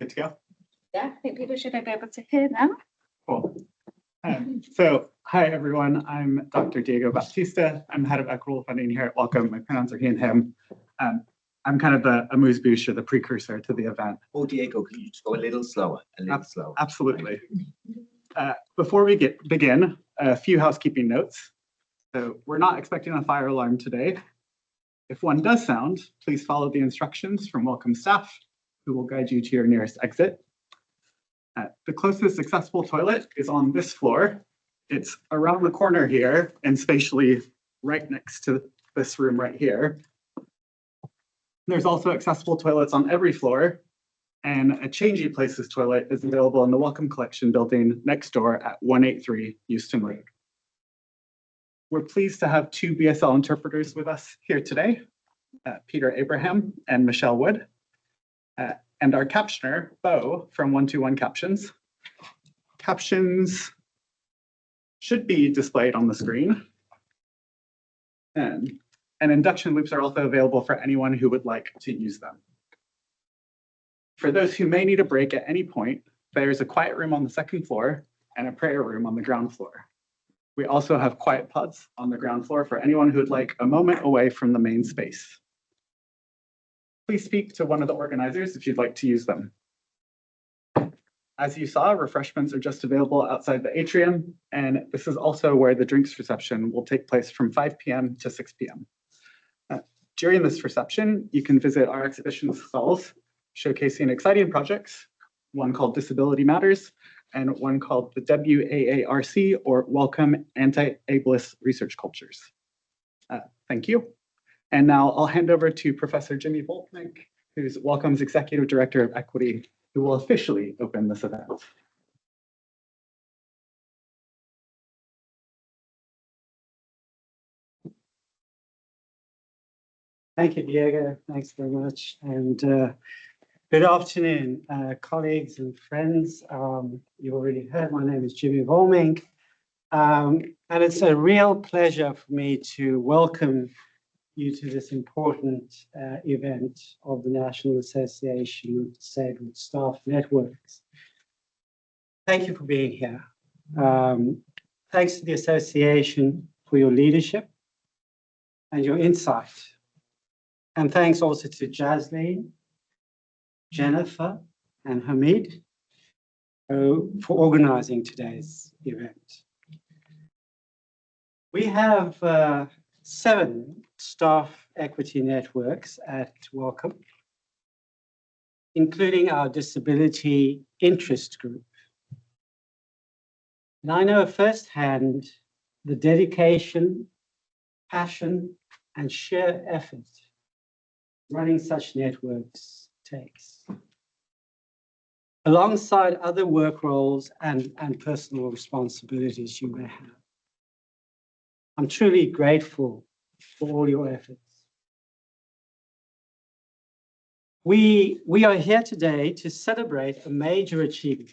Good to go? Yeah, I think people should be able to hear now. Cool. So, hi everyone, I'm Dr. Diego Baptista. I'm head of equitable funding here at Wellcome. My pronouns are he and him. I'm kind of the amuse-bouche or the precursor to the event. Oh, Diego, can you just go a little slower? A little slower. Absolutely. Before we begin, a few housekeeping notes. So we're not expecting a fire alarm today. If one does sound, please follow the instructions from Wellcome staff, who will guide you to your nearest exit. The closest accessible toilet is on this floor. It's around the corner here and spatially right next to this room right here. There's also accessible toilets on every floor, and a changing places toilet is available in the Wellcome Collection building next door at 183 Houston Road. We're pleased to have two BSL interpreters with us here today, Peter Abraham and Michelle Wood, and our captioner, Bo, from 121 Captions. Captions should be displayed on the screen. And induction loops are also available for anyone who would like to use them. For those who may need a break at any point, there's a quiet room on the second floor and a prayer room on the ground floor. We also have quiet pods on the ground floor for anyone who would like a moment away from the main space. Please speak to one of the organizers if you'd like to use them. As you saw, refreshments are just available outside the atrium, and this is also where the drinks reception will take place from 5 p.m. to 6 p.m. During this reception, you can visit our exhibition stalls showcasing exciting projects, one called Disability Matters, and one called the WAARC, or Wellcome Anti-Ableist Research Cultures. Thank you. And now I'll hand over to Professor Jimmy Volknick, who's Wellcome's Executive Director of Equity, who will officially open this event. Thank you, Diego. Thanks very much. And good afternoon, colleagues and friends. You already heard my name is Jimmy Volknick. And it's a real pleasure for me to welcome you to this important event of the National Association of Disabled Staff Networks. Thank you for being here. Thanks to the association for your leadership and your insight. And thanks also to Jasleen, Jennifer, and Hamid for organizing today's event. We have 7 staff equity networks at Wellcome, including our disability interest group. And I know firsthand the dedication, passion, and sheer effort running such networks takes, alongside other work roles and personal responsibilities you may have. I'm truly grateful for all your efforts. We are here today to celebrate a major achievement.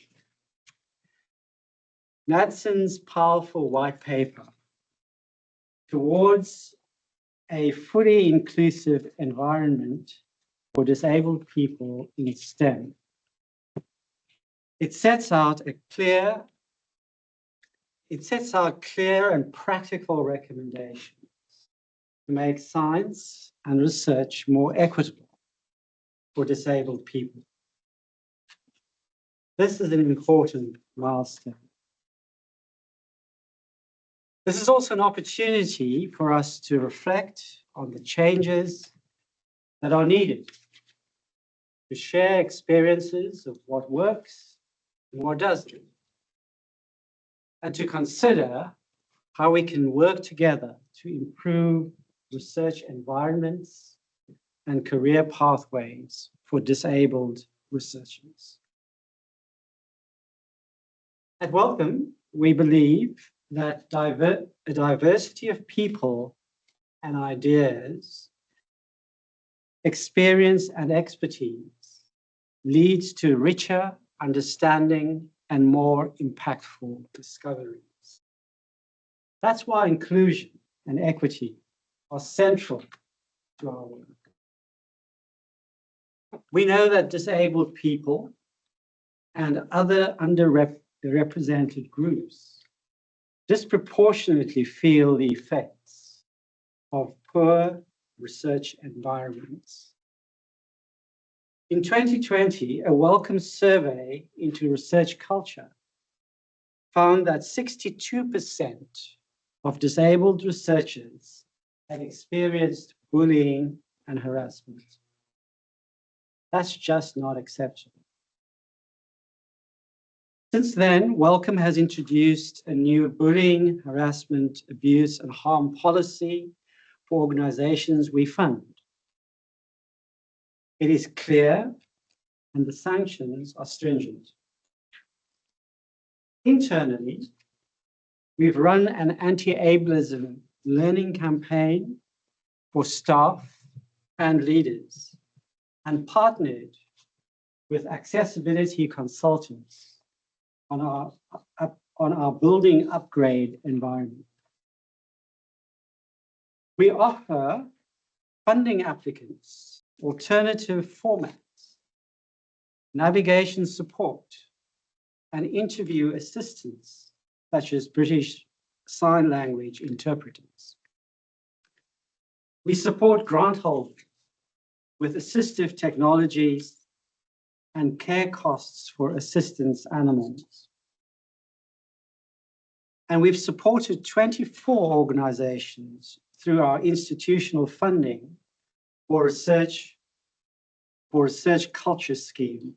Madson's powerful white paper towards a fully inclusive environment for disabled people in STEM. It sets out clear and practical recommendations to make science and research more equitable for disabled people. This is an important milestone. This is also an opportunity for us to reflect on the changes that are needed, to share experiences of what works and what doesn't, and to consider how we can work together to improve research environments and career pathways for disabled researchers. At Wellcome, we believe that a diversity of people and ideas, experience and expertise leads to richer understanding and more impactful discoveries. That's why inclusion and equity are central to our work. We know that disabled people and other underrepresented groups disproportionately feel the effects of poor research environments. In 2020, a Wellcome survey into research culture found that 62% of disabled researchers had experienced bullying and harassment. That's just not acceptable. Since then, Wellcome has introduced a new bullying, harassment, abuse, and harm policy for organizations we fund. It is clear and the sanctions are stringent. Internally, we've run an anti-ableism learning campaign for staff and leaders and partnered with accessibility consultants on our building upgrade environment. We offer funding applicants alternative formats, navigation support, and interview assistance, such as British Sign Language interpreters. We support grant holders with assistive technologies and care costs for assistance animals. And we've supported 24 organizations through our institutional funding for research culture scheme,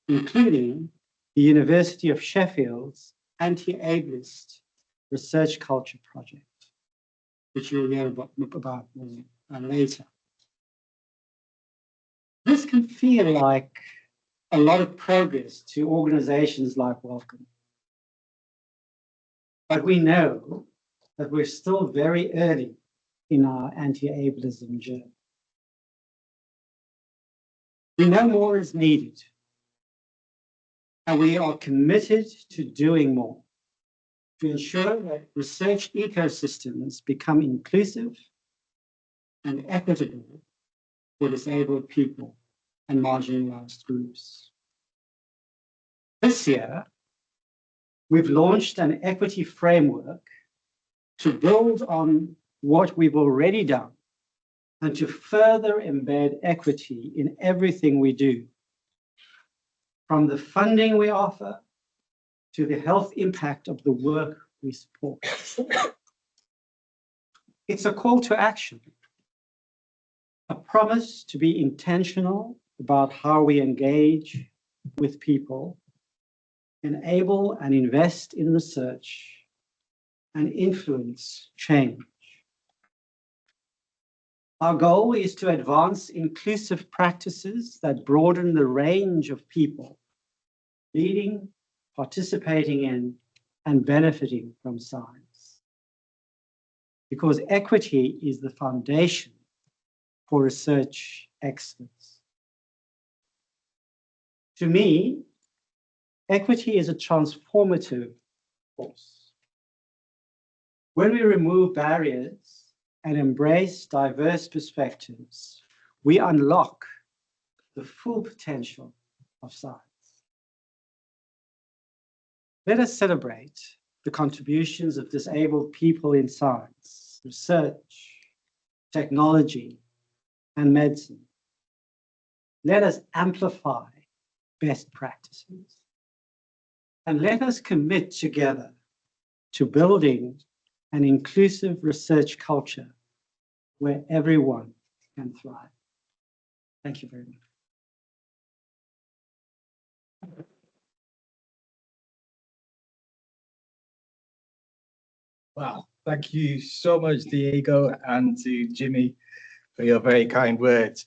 including the University of Sheffield's anti-ableist research culture project, which you'll hear about more later. This can feel like a lot of progress to organizations like Wellcome. But we know that we're still very early in our anti-ableism journey. We know more is needed, and we are committed to doing more to ensure that research ecosystems become inclusive and equitable for disabled people and marginalized groups. This year, we've launched an equity framework to build on what we've already done and to further embed equity in everything we do, from the funding we offer to the health impact of the work we support. It's a call to action, a promise to be intentional about how we engage with people, enable and invest in research, and influence change. Our goal is to advance inclusive practices that broaden the range of people leading, participating in, and benefiting from science. Because equity is the foundation for research excellence. To me, equity is a transformative force. When we remove barriers and embrace diverse perspectives, we unlock the full potential of science. Let us celebrate the contributions of disabled people in science, research, technology, and medicine. Let us amplify best practices. And let us commit together to building an inclusive research culture where everyone can thrive. Thank you very much. Wow, thank you so much, Diego, and to Jimmy for your very kind words.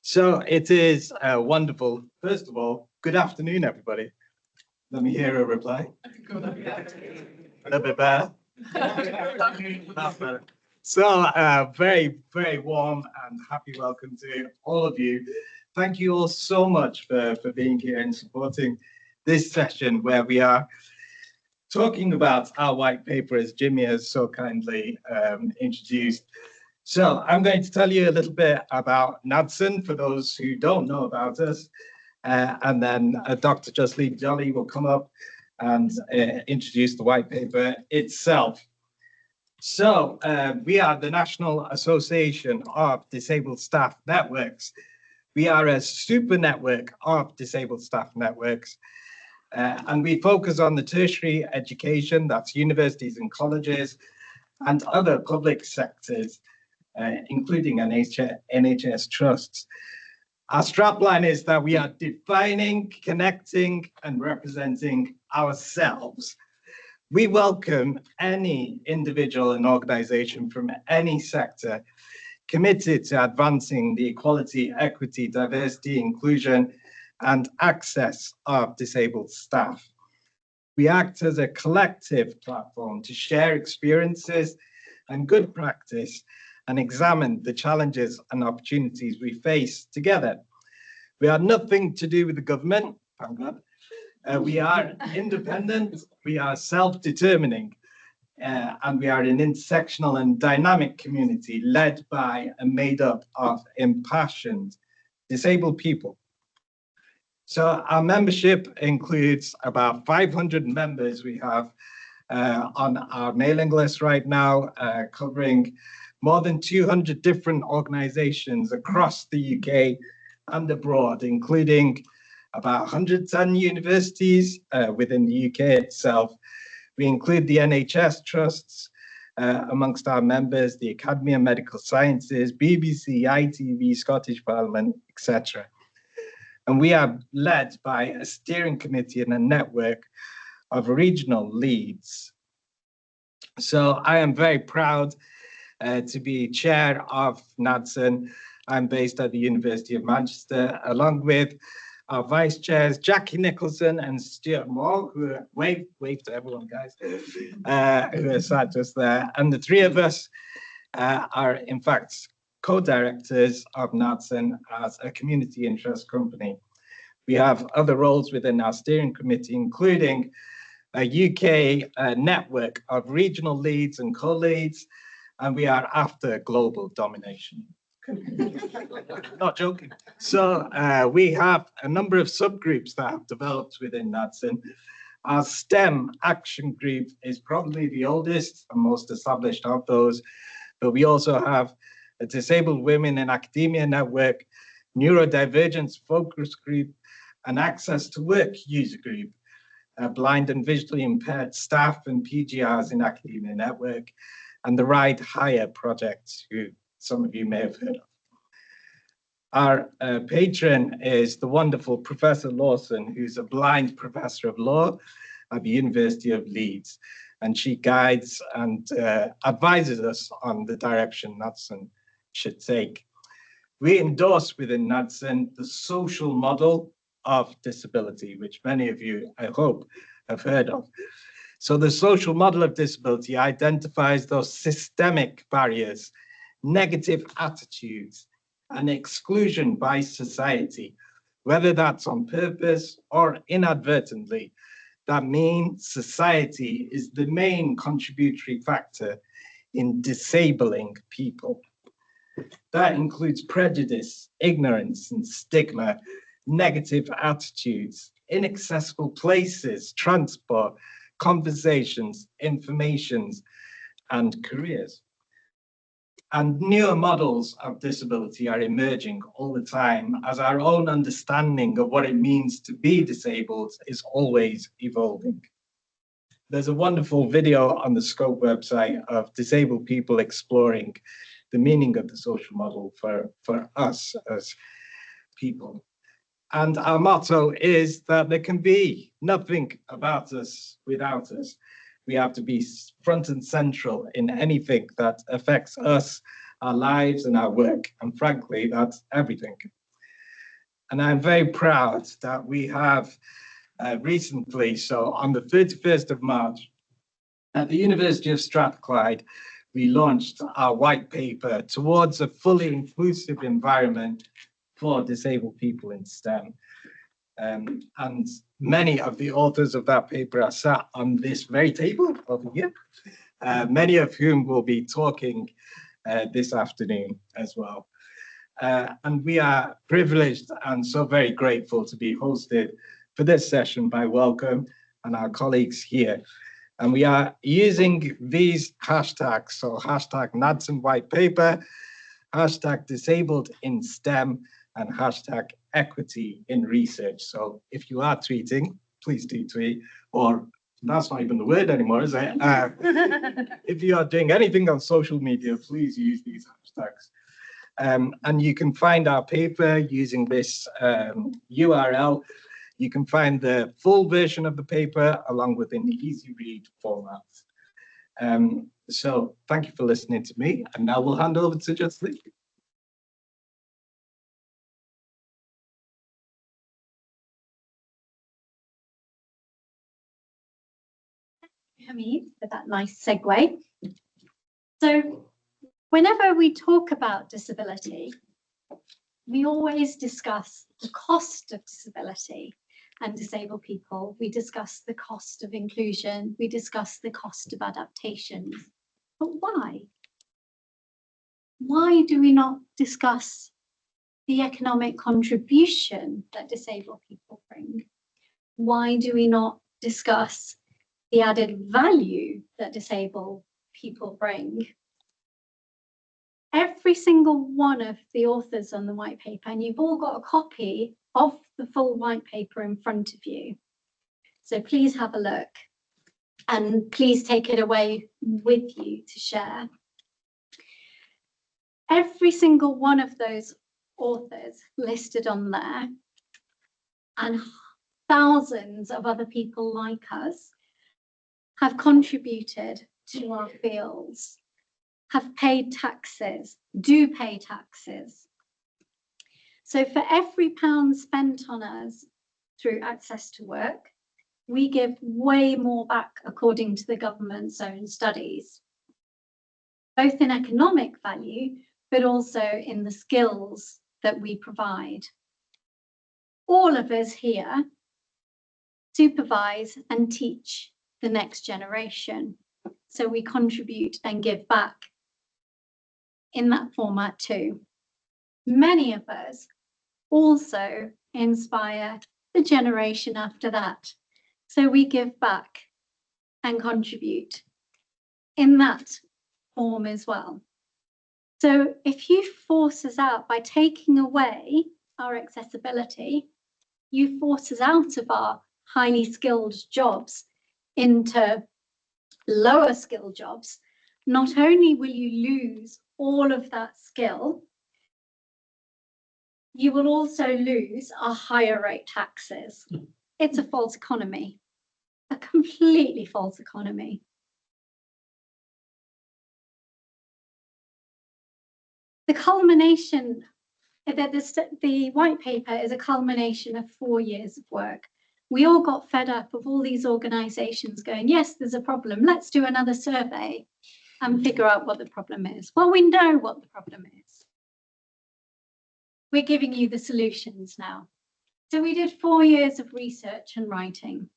So it is wonderful. First of all, good afternoon, everybody. Let me hear a reply. A little bit better. That's better. So very, very warm and happy welcome to all of you. Thank you all so much for being here and supporting this session where we are talking about our white paper, as Jimmy has so kindly introduced. So I'm going to tell you a little bit about NADSN for those who don't know about us. And then Dr. Justine Jolly will come up and introduce the white paper itself. So we are the National Association of Disabled Staff Networks. We are a super network of disabled staff networks. And we focus on the tertiary education, that's universities and colleges, and other public sectors, including NHS trusts. Our strapline is that we are defining, connecting, and representing ourselves. We welcome any individual and organization from any sector committed to advancing the equality, equity, diversity, inclusion, and access of disabled staff. We act as a collective platform to share experiences and good practice and examine the challenges and opportunities we face together. We are nothing to do with the government, thank God. We are independent, we are self-determining, and we are an intersectional and dynamic community led by and made up of impassioned disabled people. So our membership includes about 500 members we have on our mailing list right now, covering more than 200 different organizations across the UK and abroad, including about 110 universities within the UK itself. We include the NHS trusts amongst our members, the Academy of Medical Sciences, BBC, ITV, Scottish Parliament, etc. And we are led by a steering committee and a network of regional leads. So I am very proud to be chair of NADSN. I'm based at the University of Manchester, along with our vice chairs, Jackie Nicholson and Stuart Moore, who are, wave to everyone, guys, who are sat just there. And the three of us are, in fact, co-directors of NADSN as a community interest company. We have other roles within our steering committee, including a UK network of regional leads and co-leads, and we are after global domination. Not joking. So we have a number of subgroups that have developed within NADSN. Our STEMM action group is probably the oldest and most established of those, but we also have a Disabled Women in Academia network, Neurodivergence focus group, an Access to Work user group, a blind and visually impaired staff and PGRs in academia network, and the Ride Hire project, who some of you may have heard of. Our patron is the wonderful Professor Lawson, who's a blind professor of law at the University of Leeds, and she guides and advises us on the direction NADSN should take. We endorse within NADSN the social model of disability, which many of you, I hope, have heard of. So the social model of disability identifies those systemic barriers, negative attitudes, and exclusion by society, whether that's on purpose or inadvertently. That means society is the main contributory factor in disabling people. That includes prejudice, ignorance, and stigma, negative attitudes, inaccessible places, transport, conversations, informations, and careers. And newer models of disability are emerging all the time as our own understanding of what it means to be disabled is always evolving. There's a wonderful video on the Scope website of disabled people exploring the meaning of the social model for us as people. And our motto is that there can be nothing about us without us. We have to be front and central in anything that affects us, our lives and our work. And frankly, that's everything. And I'm very proud that we have recently, so on the 31st of March, at the University of Strathclyde, we launched our white paper towards a fully inclusive environment for disabled people in STEM. And many of the authors of that paper are sat on this very table over here, many of whom will be talking this afternoon as well. And we are privileged and so very grateful to be hosted for this session by Wellcome and our colleagues here. And we are using these hashtags, so hashtag Nadsen White Paper, hashtag Disabled in STEM, and hashtag Equity in Research. So if you are tweeting, please do tweet, or that's not even the word anymore, is it? If you are doing anything on social media, please use these hashtags. And you can find our paper using this URL. You can find the full version of the paper along with an easy read format. So thank you for listening to me. And now we'll hand over to Justine. Hamid, for that nice segue. So whenever we talk about disability, we always discuss the cost of disability and disabled people. We discuss the cost of inclusion. We discuss the cost of adaptations. But why? Why do we not discuss the economic contribution that disabled people bring? Why do we not discuss the added value that disabled people bring? Every single one of the authors on the white paper, and you've all got a copy of the full white paper in front of you. So please have a look and please take it away with you to share. Every single one of those authors listed on there, and thousands of other people like us, have contributed to our fields, have paid taxes, do pay taxes. So for every pound spent on us through access to work, we give way more back according to the government's own studies, both in economic value, but also in the skills that we provide. All of us here supervise and teach the next generation. So we contribute and give back in that format too. Many of us also inspire the generation after that. So we give back and contribute in that form as well. So if you force us out by taking away our accessibility, you force us out of our highly skilled jobs into lower skilled jobs. Not only will you lose all of that skill, you will also lose our higher rate taxes. It's a false economy, a completely false economy. The culmination, the white paper is a culmination of 4 years of work. We all got fed up of all these organisations going, yes, there's a problem, let's do another survey and figure out what the problem is. Well, we know what the problem is. We're giving you the solutions now. So we did 4 years of research and writing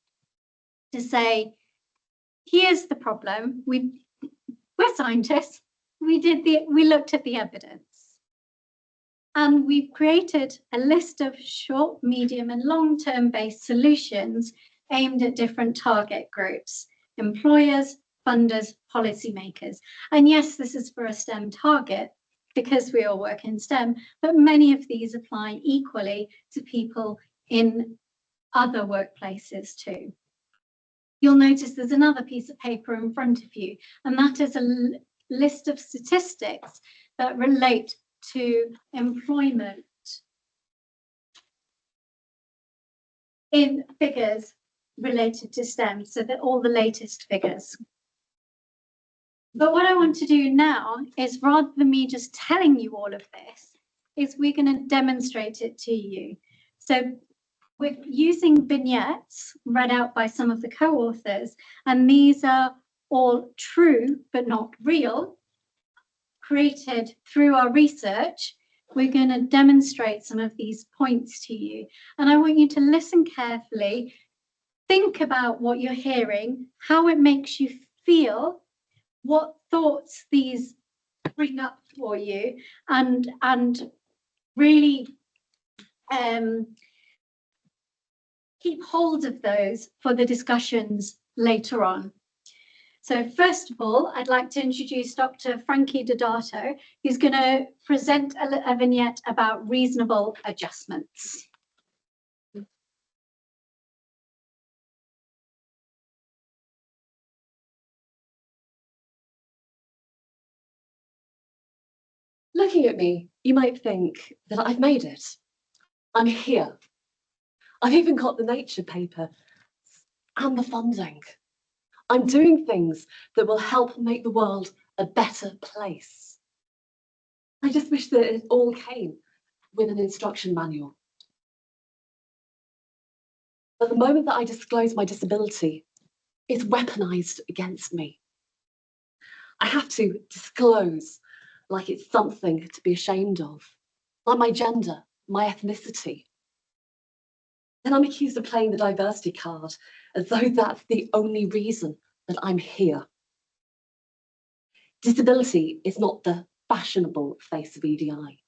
to say, here's the problem. We're scientists. We looked at the evidence. And we've created a list of short, medium, and long-term based solutions aimed at different target groups: employers, funders, policymakers. And yes, this is for a STEM target because we all work in STEM, but many of these apply equally to people in other workplaces too. You'll notice there's another piece of paper in front of you, and that is a list of statistics that relate to employment in figures related to STEM, so that all the latest figures. But what I want to do now is, rather than me just telling you all of this, is we're going to demonstrate it to you. So we're using vignettes read out by some of the co-authors, and these are all true but not real, created through our research. We're going to demonstrate some of these points to you, and I want you to listen carefully, think about what you're hearing, how it makes you feel, what thoughts these bring up for you, and really keep hold of those for the discussions later on. So first of all, I'd like to introduce Dr. Frankie Dodato, who's going to present a vignette about reasonable adjustments. Looking at me, you might think that I've made it. I'm here. I've even got the nature paper and the funding. I'm doing things that will help make the world a better place. I just wish that it all came with an instruction manual. But the moment that I disclose my disability, it's weaponized against me. I have to disclose like it's something to be ashamed of, like my gender, my ethnicity. Then I'm accused of playing the diversity card as though that's the only reason that I'm here. Disability is not the fashionable face of EDI.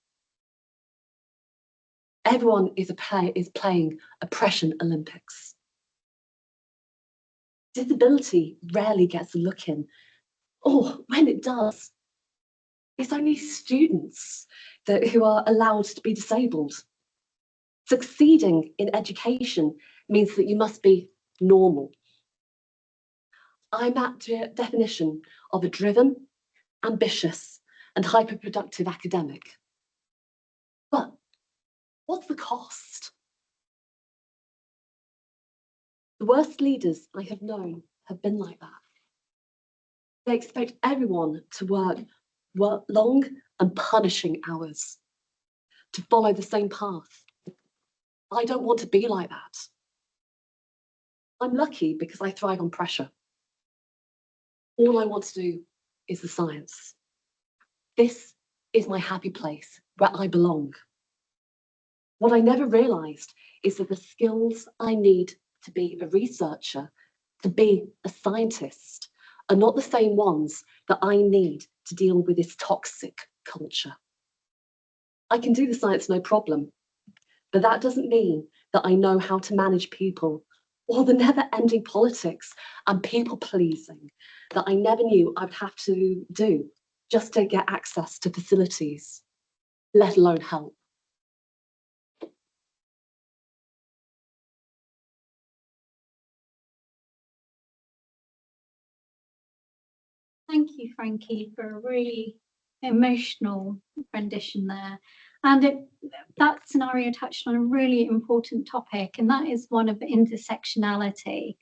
Everyone is playing oppression Olympics. Disability rarely gets a look in, or when it does, it's only students who are allowed to be disabled. Succeeding in education means that you must be normal. I'm that definition of a driven, ambitious, and hyperproductive academic. But what's the cost? The worst leaders I have known have been like that. They expect everyone to work long and punishing hours, to follow the same path. I don't want to be like that. I'm lucky because I thrive on pressure. All I want to do is the science. This is my happy place where I belong. What I never realized is that the skills I need to be a researcher, to be a scientist, are not the same ones that I need to deal with this toxic culture. I can do the science no problem, but that doesn't mean that I know how to manage people or the never-ending politics and people-pleasing that I never knew I'd have to do just to get access to facilities, let alone help. Thank you, Frankie, for a really emotional rendition there. And that scenario touched on a really important topic, and that is one of intersectionality.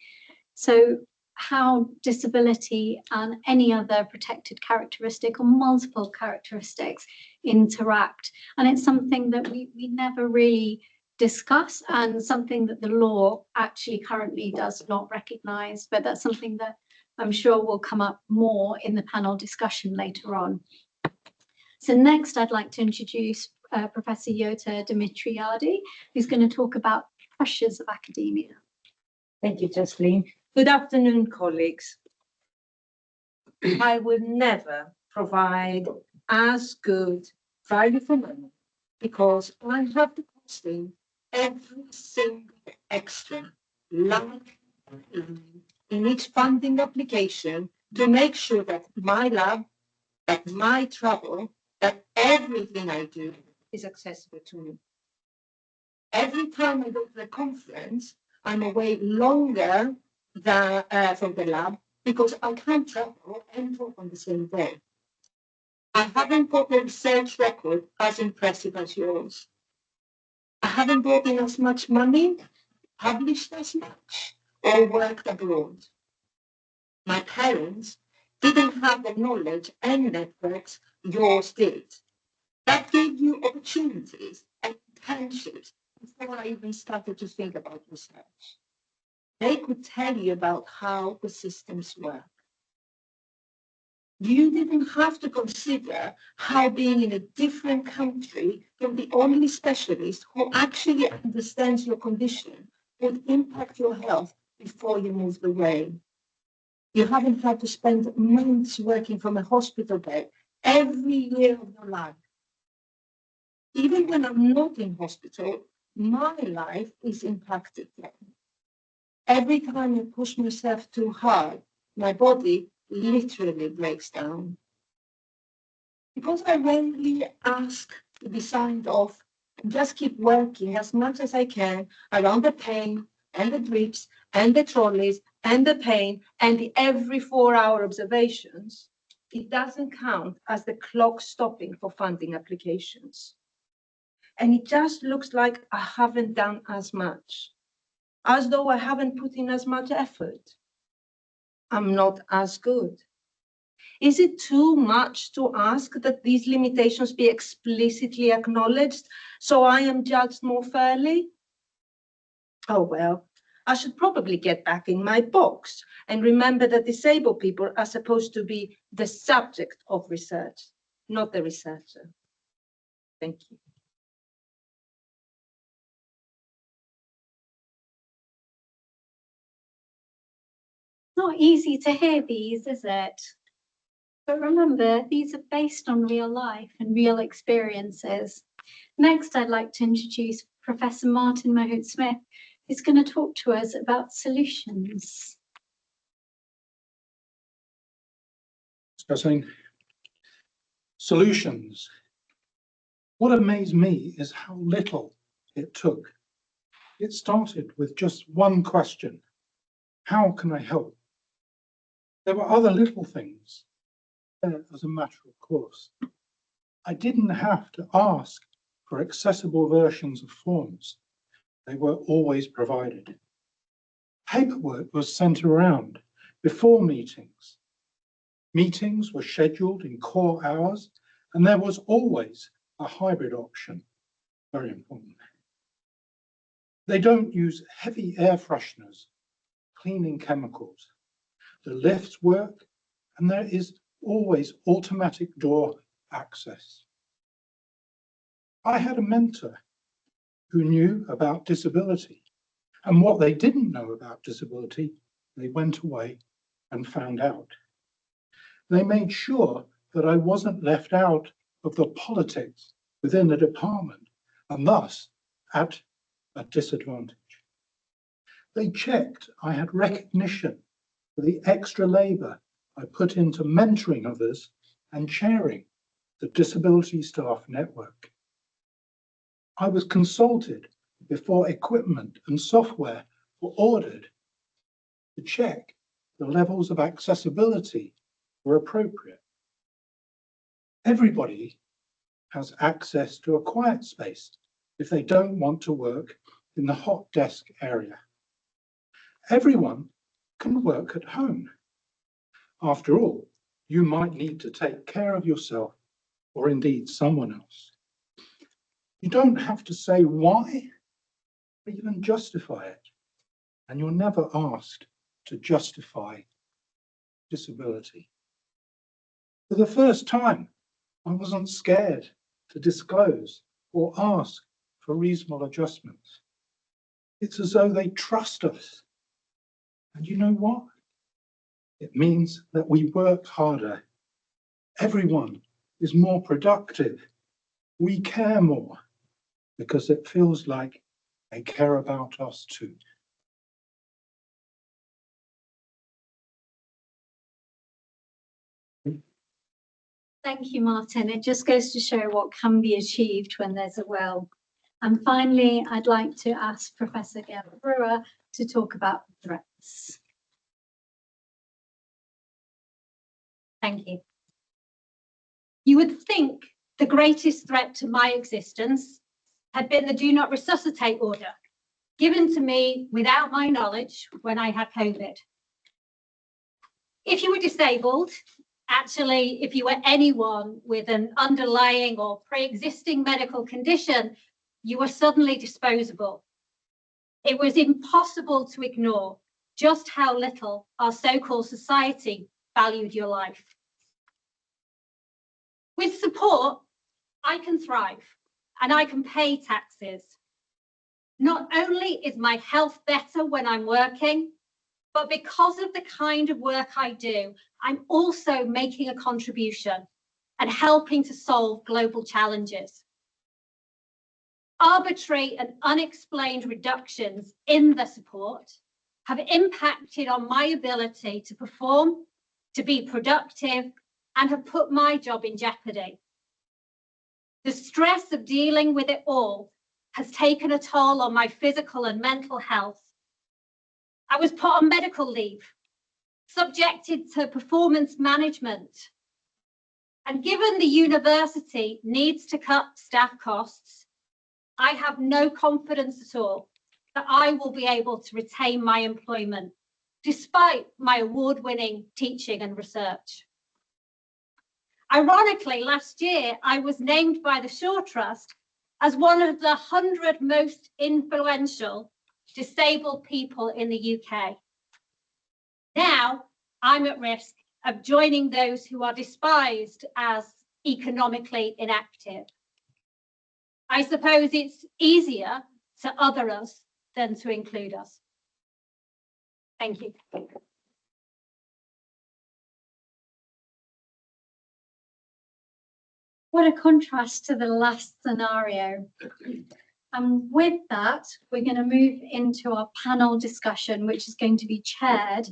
So how disability and any other protected characteristic or multiple characteristics interact. And it's something that we never really discuss, and something that the law actually currently does not recognise, but that's something that I'm sure will come up more in the panel discussion later on. So next, I'd like to introduce Professor Yota Dimitriadi, who's going to talk about pressures of academia. Thank you, Jocelyn. Good afternoon, colleagues. I will never provide as good value for money because I have to post in every single extra line in each funding application to make sure that my lab, that my travel, that everything I do is accessible to me. Every time I go to a conference, I'm away longer than from the lab because I can't travel and talk on the same day. I haven't got a research record as impressive as yours. I haven't brought in as much money, published as much, or worked abroad. My parents didn't have the knowledge and networks yours did. That gave you opportunities and internships before I even started to think about research. They could tell you about how the systems work. You didn't have to consider how being in a different country from the only specialist who actually understands your condition would impact your health before you moved away. You haven't had to spend months working from a hospital bed every year of your life. Even when I'm not in hospital, my life is impacted then. Every time I push myself too hard, my body literally breaks down. Because I rarely ask to be signed off and just keep working as much as I can around the pain and the drips and the trolleys and the pain and the every 4-hour observations, it doesn't count as the clock stopping for funding applications. And it just looks like I haven't done as much, as though I haven't put in as much effort. I'm not as good. Is it too much to ask that these limitations be explicitly acknowledged so I am judged more fairly? Oh well, I should probably get back in my box and remember that disabled people are supposed to be the subject of research, not the researcher. Thank you. Not easy to hear these, is it? But remember, these are based on real life and real experiences. Next, I'd like to introduce Professor Martin Mahout-Smith, who's going to talk to us about solutions. Discussing solutions. What amazed me is how little it took. It started with just one question: how can I help? There were other little things there as a matter of course. I didn't have to ask for accessible versions of forms. They were always provided. Paperwork was sent around before meetings. Meetings were scheduled in core hours, and there was always a hybrid option. Very important. They don't use heavy air fresheners, cleaning chemicals. The lifts work, and there is always automatic door access. I had a mentor who knew about disability, and what they didn't know about disability, they went away and found out. They made sure that I wasn't left out of the politics within the department and thus at a disadvantage. They checked I had recognition for the extra labor I put into mentoring others and chairing the disability staff network. I was consulted before equipment and software were ordered to check the levels of accessibility were appropriate. Everybody has access to a quiet space if they don't want to work in the hot desk area. Everyone can work at home. After all, you might need to take care of yourself or indeed someone else. You don't have to say why or even justify it, and you're never asked to justify disability. For the first time, I wasn't scared to disclose or ask for reasonable adjustments. It's as though they trust us. And you know what? It means that we work harder. Everyone is more productive. We care more because it feels like they care about us too. Thank you, Martin. It just goes to show what can be achieved when there's a will. And finally, I'd like to ask Professor Gerrit Brewer to talk about threats. Thank you. You would think the greatest threat to my existence had been the do not resuscitate order given to me without my knowledge when I had COVID. If you were disabled, actually, if you were anyone with an underlying or pre-existing medical condition, you were suddenly disposable. It was impossible to ignore just how little our so-called society valued your life. With support, I can thrive and I can pay taxes. Not only is my health better when I'm working, but because of the kind of work I do, I'm also making a contribution and helping to solve global challenges. arbitrary and unexplained reductions in the support have impacted on my ability to perform, to be productive, and have put my job in jeopardy. The stress of dealing with it all has taken a toll on my physical and mental health. I was put on medical leave, subjected to performance management. And given the university needs to cut staff costs, I have no confidence at all that I will be able to retain my employment, despite my award-winning teaching and research. Ironically, last year, I was named by the Shaw Trust as one of the 100 most influential disabled people in the UK. Now, I'm at risk of joining those who are despised as economically inactive. I suppose it's easier to other us than to include us. Thank you. What a contrast to the last scenario. And with that, we're going to move into our panel discussion, which is going to be chaired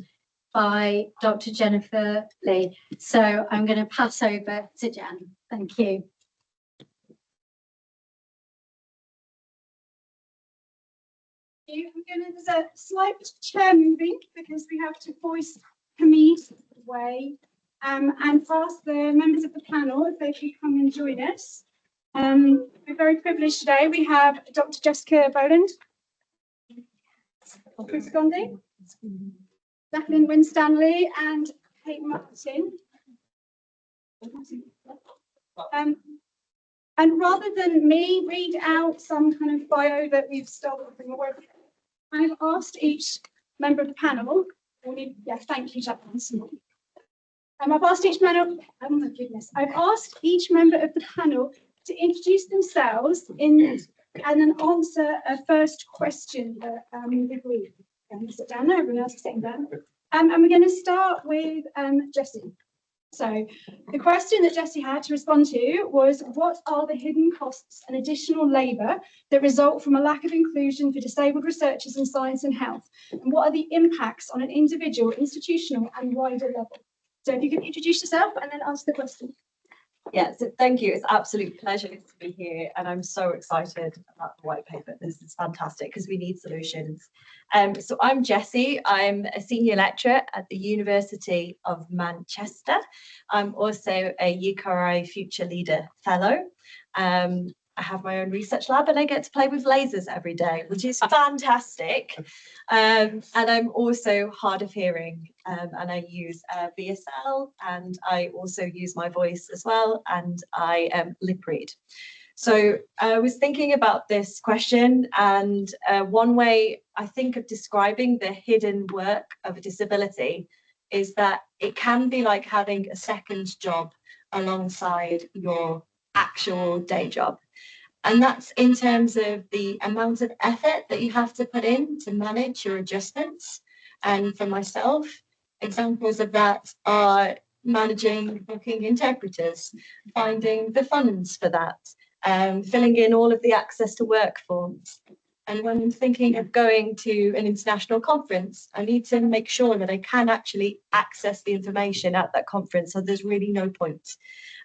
by Dr. Jennifer Lee. So I'm going to pass over to Jen. Thank you. There's a slight chair moving because we have to voice Hamid away and ask the members of the panel if they could come and join us. We're very privileged today. We have Dr. Jessica Boland, Chris Gondy, Jacqueline Winstanley, and Kate Martin. And rather than me read out some kind of bio that we've stolen from the web, I've asked each member of the panel, thank you, Jacqueline. I've asked each panel, oh my goodness, I've asked each member of the panel to introduce themselves and then answer a first question that we've agreed. Sit down there, everyone else is sitting down. And we're going to start with Jessie. So the question that Jessie had to respond to was, what are the hidden costs and additional labour that result from a lack of inclusion for disabled researchers in science and health? And what are the impacts on an individual, institutional and wider level? So if you could introduce yourself and then answer the question. Yeah, so thank you. It's an absolute pleasure to be here, and I'm so excited about the white paper. This is fantastic because we need solutions. So I'm Jessie. I'm a senior lecturer at the University of Manchester. I'm also a UKRI Future Leader Fellow. I have my own research lab and I get to play with lasers every day, which is fantastic. And I'm also hard of hearing, and I use VSL, and I also use my voice as well, and I lip read. So I was thinking about this question, and one way I think of describing the hidden work of a disability is that it can be like having a second job alongside your actual day job. And that's in terms of the amount of effort that you have to put in to manage your adjustments. And for myself, examples of that are managing booking interpreters, finding the funds for that, filling in all of the access to work forms. And when I'm thinking of going to an international conference, I need to make sure that I can actually access the information at that conference, so there's really no point.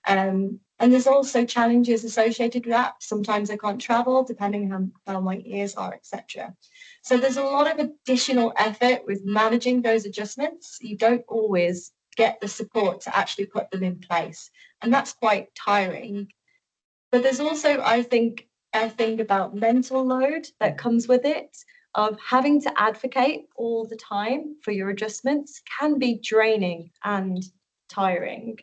And there's also challenges associated with that. Sometimes I can't travel, depending on how my ears are, etc. So there's a lot of additional effort with managing those adjustments. You don't always get the support to actually put them in place, and that's quite tiring. But there's also, I think, a thing about mental load that comes with it, of having to advocate all the time for your adjustments can be draining and tiring.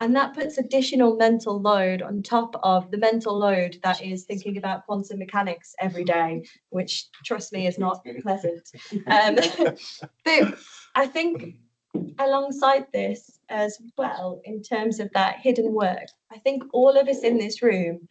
And that puts additional mental load on top of the mental load that is thinking about quantum mechanics every day, which, trust me, is not pleasant. But I think alongside this as well, in terms of that hidden work, I think all of us in this room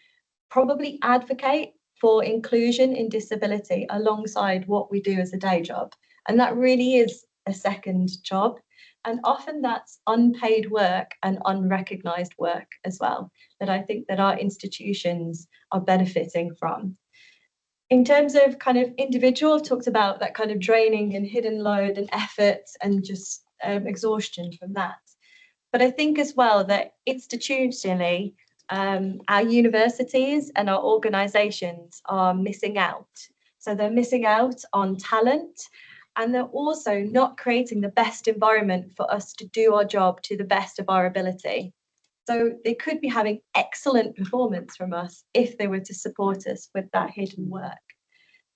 probably advocate for inclusion in disability alongside what we do as a day job. And that really is a second job. And often that's unpaid work and unrecognised work as well, that I think that our institutions are benefiting from. In terms of kind of individual, I've talked about that kind of draining and hidden load and effort and just exhaustion from that. But I think as well that institutionally, our universities and our organisations are missing out. So they're missing out on talent, and they're also not creating the best environment for us to do our job to the best of our ability. So they could be having excellent performance from us if they were to support us with that hidden work.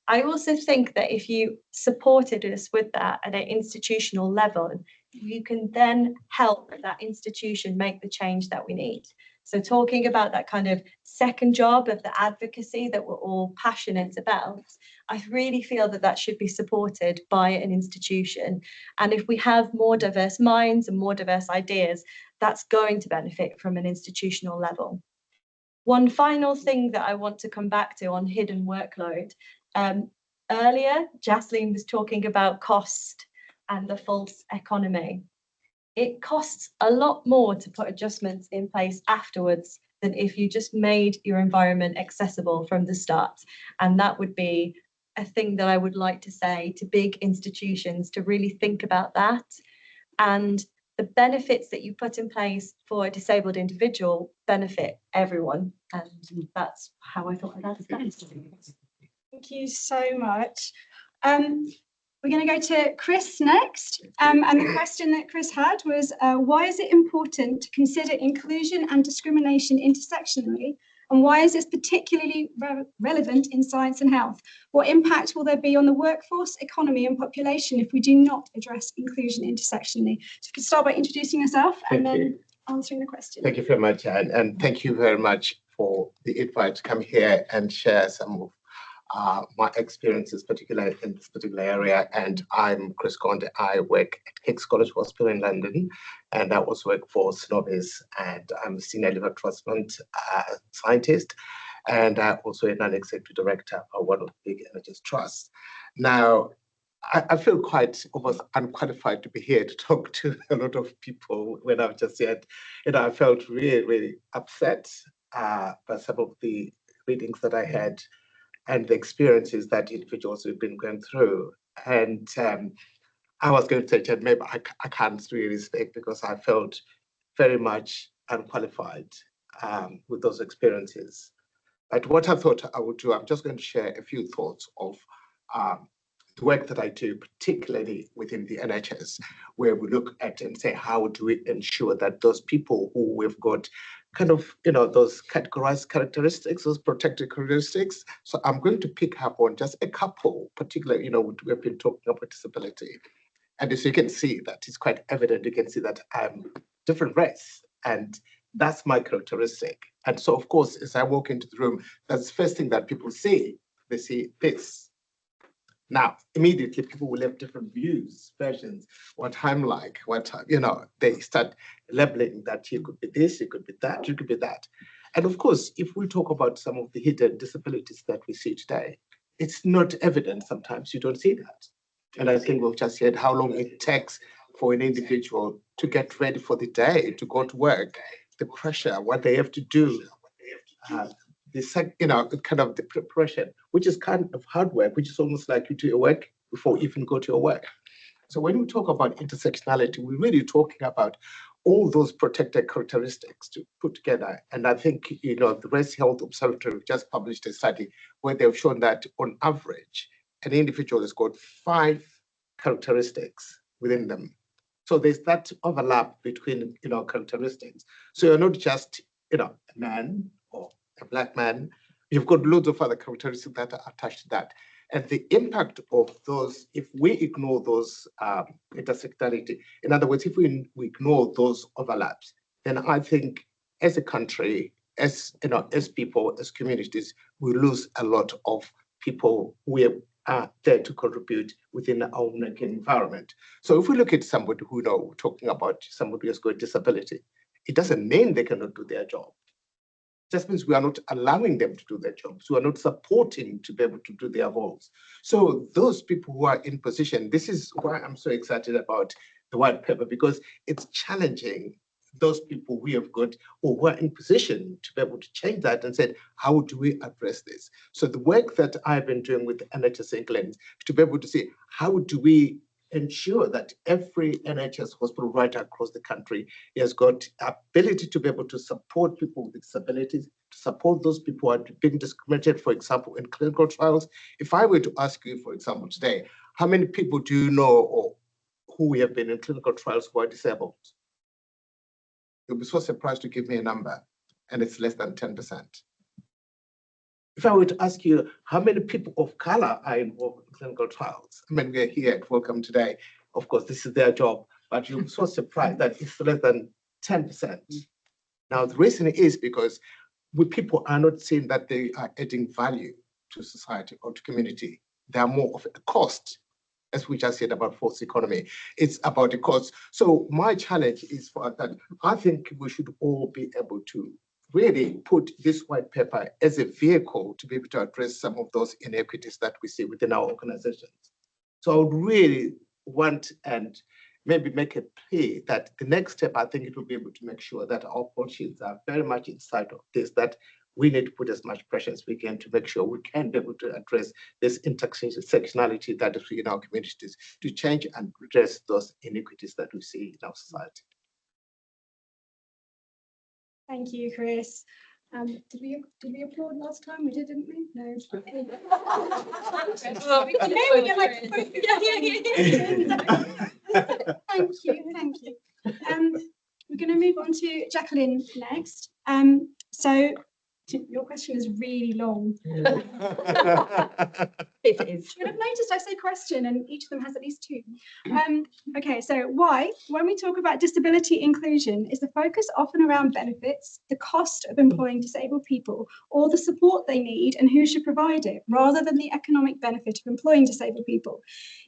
I also think that if you supported us with that at an institutional level, you can then help that institution make the change that we need. So talking about that kind of second job of the advocacy that we're all passionate about, I really feel that that should be supported by an institution. And if we have more diverse minds and more diverse ideas, that's going to benefit from an institutional level. One final thing that I want to come back to on hidden workload. Earlier, Jaslyn was talking about cost and the false economy. It costs a lot more to put adjustments in place afterwards than if you just made your environment accessible from the start. And that would be a thing that I would like to say to big institutions to really think about that. And the benefits that you put in place for a disabled individual benefit everyone. And that's how I thought I'd add that. Thank you so much. We're going to go to Chris next. And the question that Chris had was, why is it important to consider inclusion and discrimination intersectionally? And why is this particularly relevant in science and health? What impact will there be on the workforce, economy and population if we do not address inclusion intersectionally? So you can start by introducing yourself and then answering the question. Thank you very much, and thank you very much for the invite to come here and share some of my experiences, particularly in this particular area. And I'm Chris Conde. I work at Hicks College Hospital in London, and I also work for Synovis, and I'm a senior liver transplant scientist, and I'm also a non-executive director of one of the big NHS trusts. Now, I feel quite almost unqualified to be here to talk to a lot of people when I've just said, I felt really, really upset by some of the readings that I had and the experiences that individuals have been going through. And I was going to say, Chad, maybe I can't really speak because I felt very much unqualified with those experiences. But what I thought I would do, I'm just going to share a few thoughts of the work that I do, particularly within the NHS, where we look at and say, how do we ensure that those people who we've got kind of, those categorized characteristics, those protected characteristics. So I'm going to pick up on just a couple, particularly, we've been talking about disability. And as you can see, that is quite evident. You can see that I'm different race, and that's my characteristic. And so, of course, as I walk into the room, that's the first thing that people see. They see this. Now, immediately people will have different views, versions, what I'm like, they start labeling that you could be this, you could be that, you could be that. And of course, if we talk about some of the hidden disabilities that we see today, it's not evident sometimes, you don't see that. And I think we've just said how long it takes for an individual to get ready for the day, to go to work, the pressure, what they have to do, kind of the preparation, which is kind of hard work, which is almost like you do your work before you even go to your work. So when we talk about intersectionality, we're really talking about all those protected characteristics to put together. And I think, the Race Health Observatory just published a study where they've shown that on average, an individual has got 5 characteristics within them. So there's that overlap between, characteristics. So you're not just, a man or a Black man, you've got loads of other characteristics that are attached to that. And the impact of those, if we ignore those intersectionality, in other words, if we ignore those overlaps, then I think as a country, as people, as communities, we lose a lot of people who are there to contribute within our own environment. So if we look at somebody who, we're talking about somebody who has got disability, it doesn't mean they cannot do their job. Just means we are not allowing them to do their jobs. We are not supporting to be able to do their roles. So those people who are in position, this is why I'm so excited about the white paper because it's challenging those people we have got or who are in position to be able to change that and said, how do we address this? So the work that I've been doing with NHS England to be able to say, how do we ensure that every NHS hospital right across the country has got ability to be able to support people with disabilities, to support those people who are being discriminated, for example, in clinical trials. If I were to ask you, for example, today, how many people do you know or who have been in clinical trials who are disabled? You'll be so surprised to give me a number, and it's less than 10%. If I were to ask you how many people of color are involved in clinical trials, I mean, we're here at Wellcome today. Of course, this is their job, but you'll be so surprised that it's less than 10%. Now, the reason is because people are not seeing that they are adding value to society or to community. They are more of a cost, as we just said about forced economy. It's about the cost. So my challenge is for that. I think we should all be able to really put this white paper as a vehicle to be able to address some of those inequities that we see within our organizations. So I would really want and maybe make a plea that the next step, I think it will be able to make sure that our politicians are very much inside of this, that we need to put as much pressure as we can to make sure we can be able to address this intersectionality that is in our communities, to change and address those inequities that we see in our society. Thank you, Chris. Did we applaud last time? We did, didn't we? No. Well, we can Okay, we get Thank you. We're going to move on to Jacqueline next. So your question is really long. If it is. You would have noticed I say question and each of them has at least two. Okay, so why, when we talk about disability inclusion, is the focus often around benefits, the cost of employing disabled people, or the support they need and who should provide it, rather than the economic benefit of employing disabled people?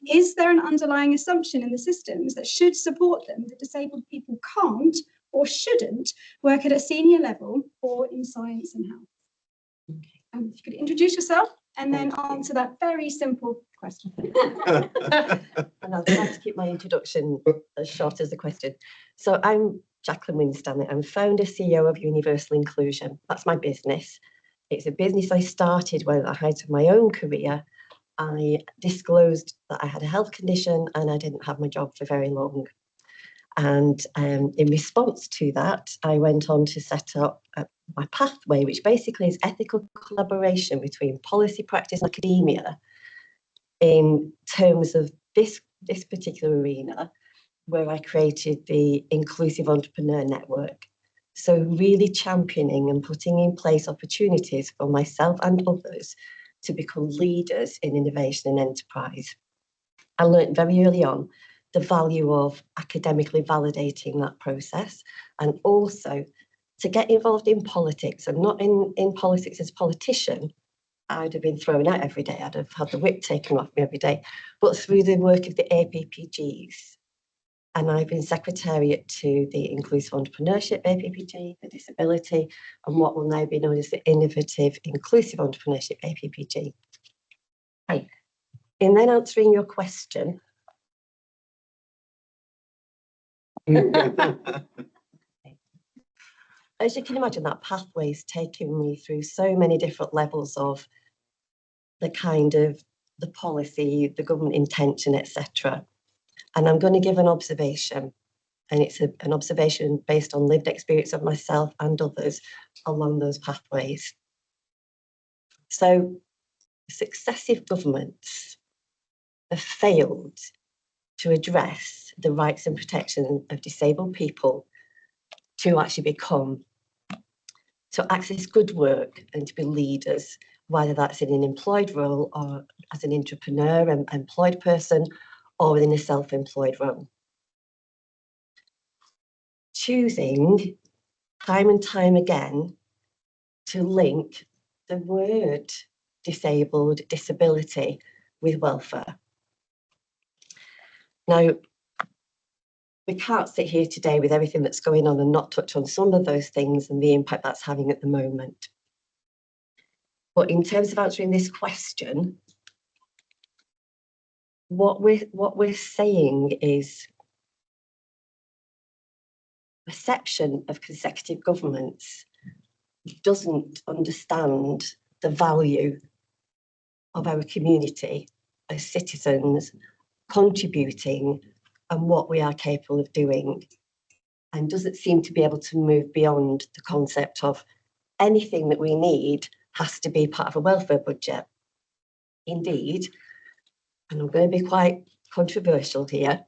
Is there an underlying assumption in the systems that should support them that disabled people can't or shouldn't work at a senior level or in science and health? If you could introduce yourself and then answer that very simple question. And I'll try to keep my introduction as short as the question. So I'm Jacqueline Winstanley. I'm founder, CEO of Universal Inclusion. That's my business. It's a business I started when at the height of my own career. I disclosed that I had a health condition and I didn't have my job for very long. And in response to that, I went on to set up my pathway, which basically is ethical collaboration between policy, practice, and academia in terms of this particular arena, where I created the Inclusive Entrepreneur Network. So really championing and putting in place opportunities for myself and others to become leaders in innovation and enterprise. I learned very early on the value of academically validating that process, and also to get involved in politics. I'm not in politics as a politician. I'd have been thrown out every day. I'd have had the whip taken off me every day, but through the work of the APPGs. And I've been secretariat to the Inclusive Entrepreneurship APPG for disability, and what will now be known as the Innovative Inclusive Entrepreneurship APPG. Right. In then answering your question, as you can imagine, that pathway's taken me through so many different levels of the kind of the policy, the government intention, etc. And I'm going to give an observation, and it's an observation based on lived experience of myself and others along those pathways. So successive governments have failed to address the rights and protection of disabled people to actually to access good work and to be leaders, whether that's in an employed role or as an entrepreneur, an employed person, or within a self-employed role. Choosing time and time again to link the word disabled, disability with welfare. Now, we can't sit here today with everything that's going on and not touch on some of those things and the impact that's having at the moment. But in terms of answering this question, what we're saying is perception of consecutive governments doesn't understand the value of our community as citizens contributing and what we are capable of doing, and doesn't seem to be able to move beyond the concept of anything that we need has to be part of a welfare budget. Indeed, and I'm going to be quite controversial here,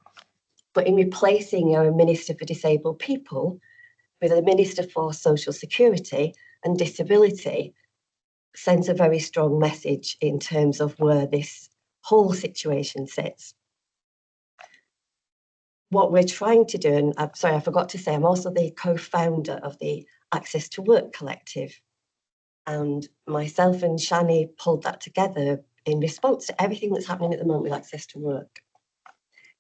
but in replacing our Minister for Disabled People with a Minister for Social Security and Disability sends a very strong message in terms of where this whole situation sits. What we're trying to do, and I'm sorry, I forgot to say, I'm also the co-founder of the Access to Work Collective. And myself and Shani pulled that together in response to everything that's happening at the moment with Access to Work.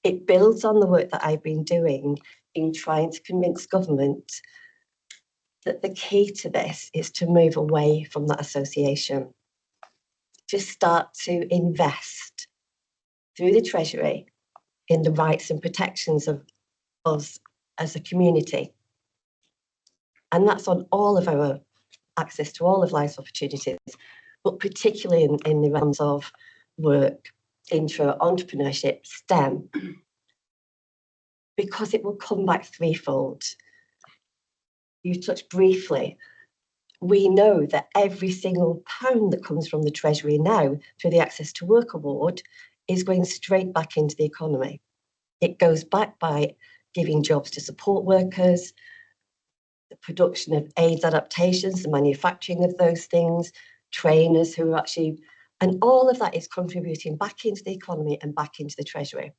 It builds on the work that I've been doing in trying to convince government that the key to this is to move away from that association, to start to invest through the Treasury in the rights and protections of us as a community. And that's on all of our access to all of life's opportunities, but particularly in the realms of work, intro, entrepreneurship, STEM, because it will come back threefold. You touched briefly. We know that every single pound that comes from the Treasury now through the Access to Work Award is going straight back into the economy. It goes back by giving jobs to support workers, the production of AIDS adaptations, the manufacturing of those things, trainers who are actually, and all of that is contributing back into the economy and back into the Treasury.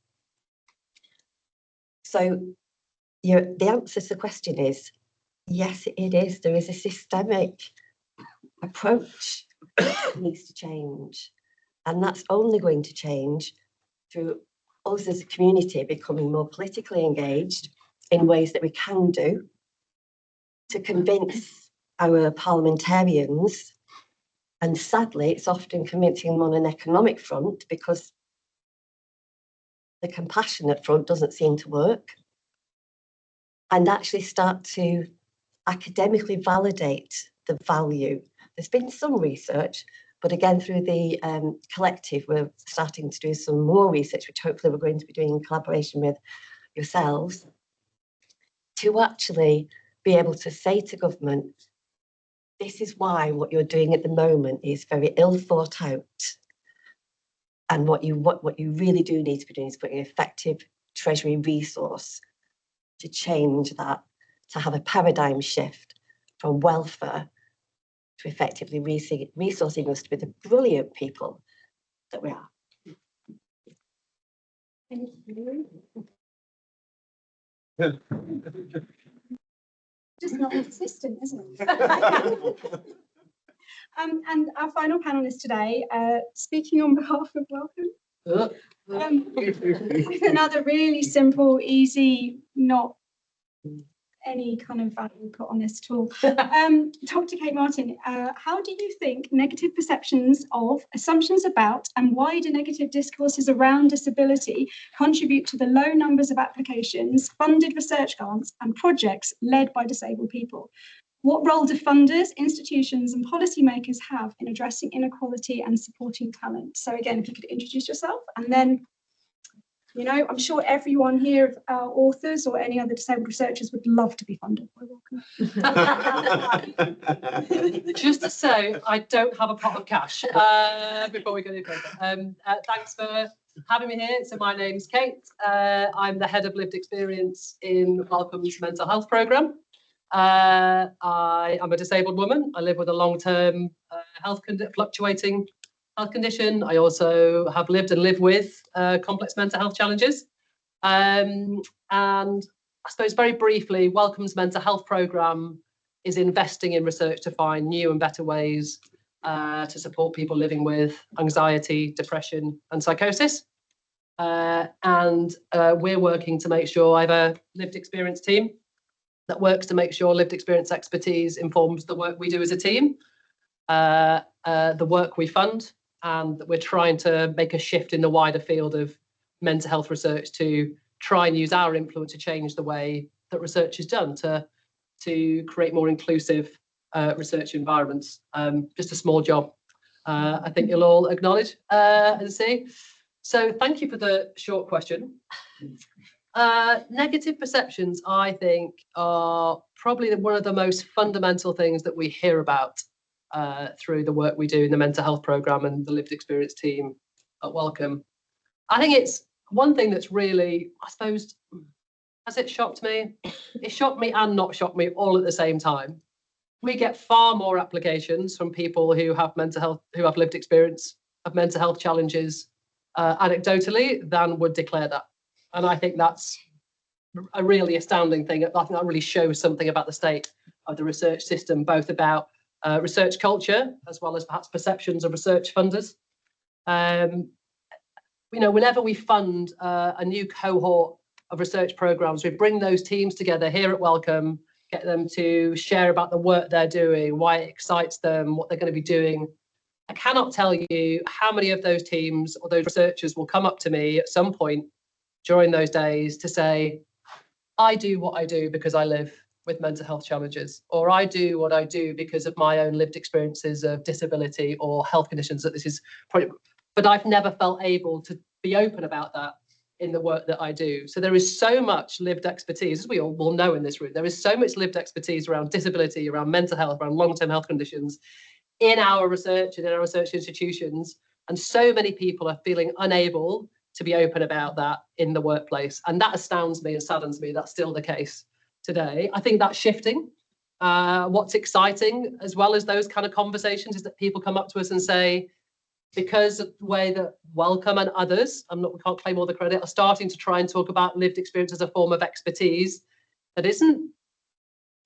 So the answer to the question is, yes, it is. There is a systemic approach that needs to change. And that's only going to change through us as a community becoming more politically engaged in ways that we can do, to convince our parliamentarians, and sadly, it's often convincing them on an economic front because the compassionate front doesn't seem to work, and actually start to academically validate the value. There's been some research, but again, through the collective, we're starting to do some more research, which hopefully we're going to be doing in collaboration with yourselves, to actually be able to say to government, this is why what you're doing at the moment is very ill thought out. And what you really do need to be doing is putting an effective Treasury resource to change that, to have a paradigm shift from welfare to effectively resourcing us to be the brilliant people that we are. Thank you. Just not consistent, isn't it? And our final panelist today, speaking on behalf of Wellcome, with another really simple, easy, not any kind of value put on this at all. Dr. Kate Martin, how do you think negative perceptions of, assumptions about, and wider negative discourses around disability contribute to the low numbers of applications, funded research grants, and projects led by disabled people? What role do funders, institutions, and policymakers have in addressing inequality and supporting talent? So again, if you could introduce yourself, and then, you know, I'm sure everyone here, authors or any other disabled researchers, would love to be funded by Wellcome. Just to say, I don't have a pot of cash before we go any further. Thanks for having me here. So my name's Kate. I'm the head of lived experience in Wellcome's mental health programme. I am a disabled woman. I live with a long-term fluctuating health condition. I also have lived and live with complex mental health challenges. And I suppose very briefly, Wellcome's mental health programme is investing in research to find new and better ways to support people living with anxiety, depression and psychosis. And we're working to make sure I have a lived experience team that works to make sure lived experience expertise informs the work we do as a team, the work we fund, and that we're trying to make a shift in the wider field of mental health research to try and use our influence to change the way that research is done to create more inclusive research environments. Just a small job, I think you'll all acknowledge and see. So thank you for the short question. Negative perceptions, I think, are probably one of the most fundamental things that we hear about through the work we do in the mental health programme and the lived experience team at Wellcome. I think it's one thing that's really, I suppose, has it shocked me? It shocked me and not shocked me all at the same time. We get far more applications from people who have mental health, who have lived experience of mental health challenges anecdotally than would declare that. And I think that's a really astounding thing. I think that really shows something about the state of the research system, both about research culture as well as perhaps perceptions of research funders. You know, whenever we fund a new cohort of research programs, we bring those teams together here at Wellcome, get them to share about the work they're doing, why it excites them, what they're going to be doing. I cannot tell you how many of those teams or those researchers will come up to me at some point during those days to say, I do what I do because I live with mental health challenges, or I do what I do because of my own lived experiences of disability or health conditions that this is probably, but I've never felt able to be open about that in the work that I do. So there is so much lived expertise, as we all will know in this room, there is so much lived expertise around disability, around mental health, around long-term health conditions in our research and in our research institutions. And so many people are feeling unable to be open about that in the workplace. And that astounds me and saddens me. That's still the case today. I think that's shifting. What's exciting, as well as those kind of conversations, is that people come up to us and say, because of the way that Wellcome and others, we can't claim all the credit, are starting to try and talk about lived experience as a form of expertise that isn't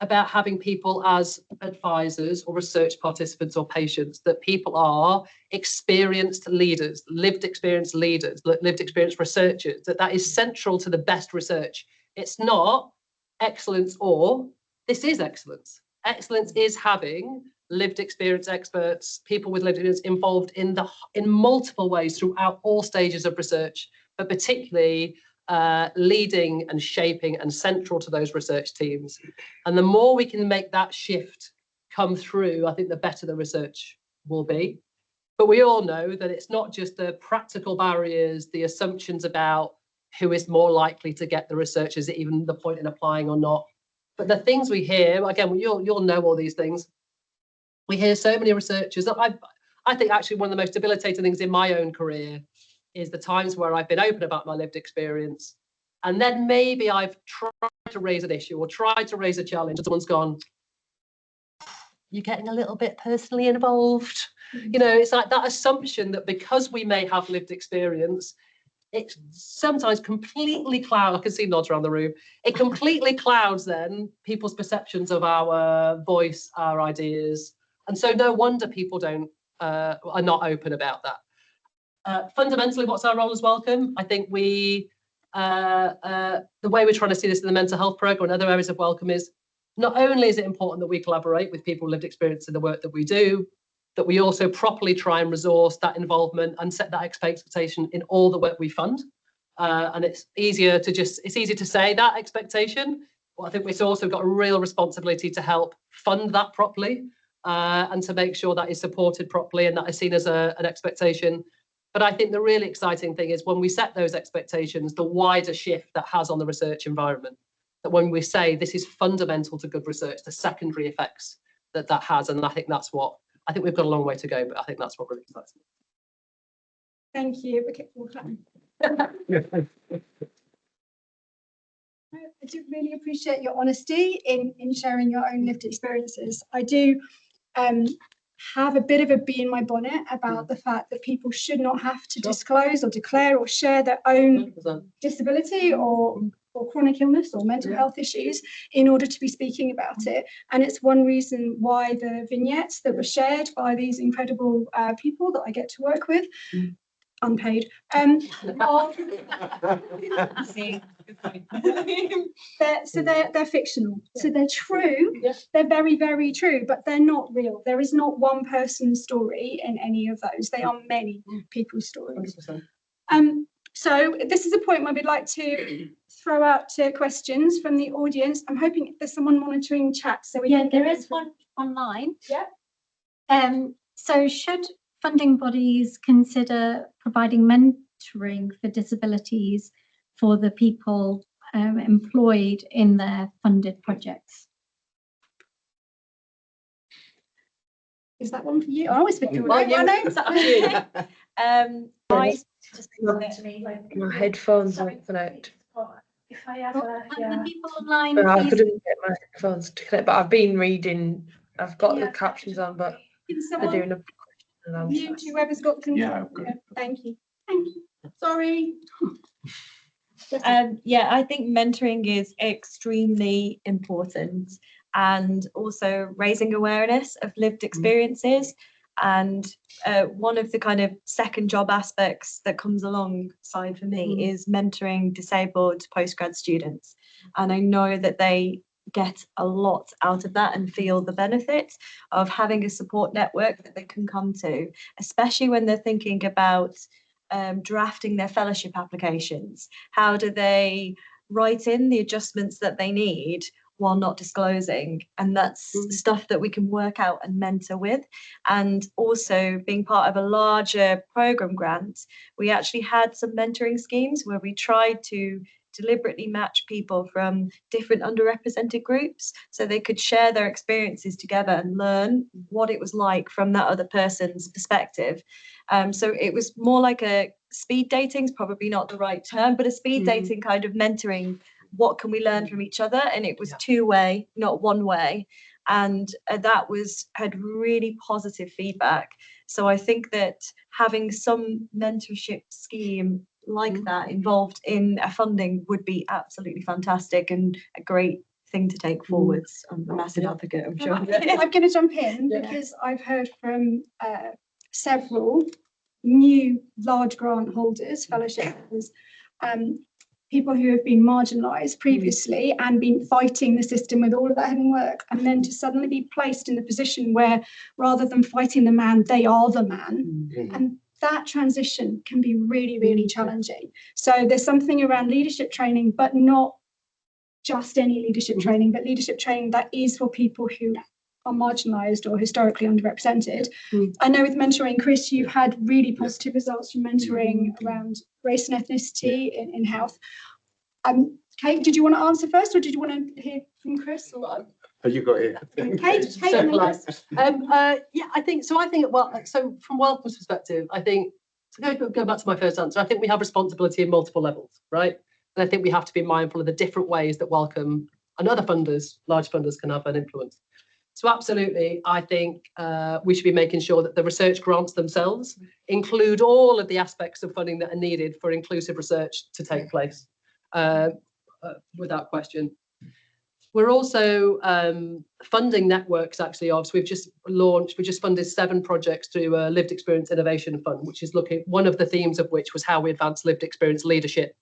about having people as advisors or research participants or patients, that people are experienced leaders, lived experience leaders, lived experience researchers, that is central to the best research. It's not excellence or, this is excellence. Excellence is having lived experience experts, people with lived experience involved in multiple ways throughout all stages of research, but particularly leading and shaping and central to those research teams. And the more we can make that shift come through, I think the better the research will be. But we all know that it's not just the practical barriers, the assumptions about who is more likely to get the research, is it even the point in applying or not. But the things we hear, again, you'll know all these things. We hear so many researchers that I think actually one of the most debilitating things in my own career is the times where I've been open about my lived experience. And then maybe I've tried to raise an issue or tried to raise a challenge and someone's gone, you're getting a little bit personally involved. You know, it's like that assumption that because we may have lived experience, it sometimes completely clouds, I can see nods around the room, it completely clouds then people's perceptions of our voice, our ideas. And so no wonder people are not open about that. Fundamentally, what's our role as Wellcome? I think the way we're trying to see this in the mental health programme and other areas of Wellcome is, not only is it important that we collaborate with people with lived experience in the work that we do, that we also properly try and resource that involvement and set that expectation in all the work we fund. And it's easier to say that expectation, but I think we've also got a real responsibility to help fund that properly and to make sure that is supported properly and that is seen as an expectation. But I think the really exciting thing is when we set those expectations, the wider shift that has on the research environment, that when we say this is fundamental to good research, the secondary effects that has, and I think we've got a long way to go, but I think that's what really excites me. Thank you. Okay, I do really appreciate your honesty in sharing your own lived experiences. I do have a bit of a bee in my bonnet about the fact that people should not have to disclose or declare or share their own 100%. Disability or chronic illness or mental health issues in order to be speaking about it. And it's one reason why the vignettes that were shared by these incredible people that I get to work with, unpaid, they're fictional. So they're true, they're very, very true, but they're not real. There is not one person's story in any of those. They are many people's stories. 100%. So this is a point where we'd like to throw out questions from the audience. I'm hoping there's someone monitoring chat. So Yeah, there is one online. Yeah. So should funding bodies consider providing mentoring for disabilities for the people employed in their funded projects? Is that one for you? I always think Well, you- I My headphones aren't connected. If I ever, the people online, But I please, couldn't get my headphones to connect. But I've been reading. I've got the Yeah. captions on, but can they're someone doing a question and answer. mute whoever's got control? Yeah, I've got it. Thank you. Thank you. Sorry. yeah, I think mentoring is extremely important, and also raising awareness of lived experiences. And one of the kind of second job aspects that comes alongside for me is mentoring disabled postgrad students. And I know that they get a lot out of that and feel the benefit of having a support network that they can come to, especially when they're thinking about drafting their fellowship applications. How do they write in the adjustments that they need while not disclosing? And that's stuff that we can work out and mentor with. And also being part of a larger program grant, we actually had some mentoring schemes where we tried to deliberately match people from different underrepresented groups so they could share their experiences together and learn what it was like from that other person's perspective. So it was more like a speed dating, is probably not the right term, but a speed dating kind of mentoring. What can we learn from each other? And it was two-way, not one way. And that had really positive feedback. So I think that having some mentorship scheme like that involved in a funding would be absolutely fantastic and a great thing to take forwards. I'm a massive advocate, I'm sure. I'm going to jump in because I've heard from several new large grant holders, fellowship holders, people who have been marginalised previously and been fighting the system with all of that heavy work, and then to suddenly be placed in the position where rather than fighting the man, they are the man. And that transition can be really, really challenging. So there's something around leadership training, but not just any leadership training, but leadership training that is for people who are marginalised or historically underrepresented. I know with mentoring, Chris, you've had really positive results from mentoring around race and ethnicity in health. Kate, did you want to answer first, or did you want to hear from Chris? Or? You go ahead. Kate, and then Chris. Yeah, I think so. So from Wellcome's perspective, I think, so go back to my first answer, I think we have responsibility in multiple levels, right? And I think we have to be mindful of the different ways that Wellcome and other funders, large funders, can have an influence. So absolutely, I think we should be making sure that the research grants themselves include all of the aspects of funding that are needed for inclusive research to take place, without question. We're also funding networks actually of, so we just funded 7 projects through a Lived Experience Innovation Fund, which is one of the themes of which was how we advance lived experience leadership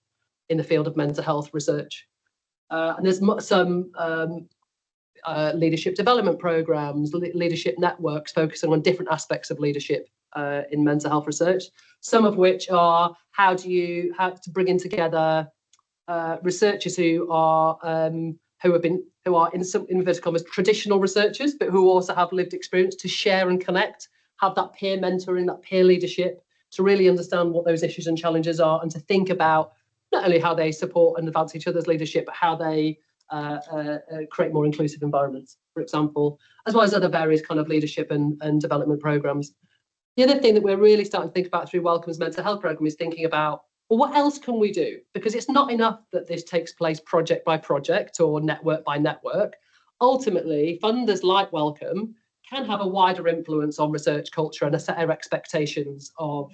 in the field of mental health research. And there's some leadership development programs, leadership networks focusing on different aspects of leadership in mental health research, some of which are how to bring in together researchers who are in some inverted commas traditional researchers, but who also have lived experience to share and connect, have that peer mentoring, that peer leadership, to really understand what those issues and challenges are, and to think about not only how they support and advance each other's leadership, but how they create more inclusive environments, for example, as well as other various kind of leadership and development programs. The other thing that we're really starting to think about through Wellcome's mental health program is thinking about, well, what else can we do? Because it's not enough that this takes place project by project or network by network. Ultimately, funders like Wellcome can have a wider influence on research culture and a set of expectations of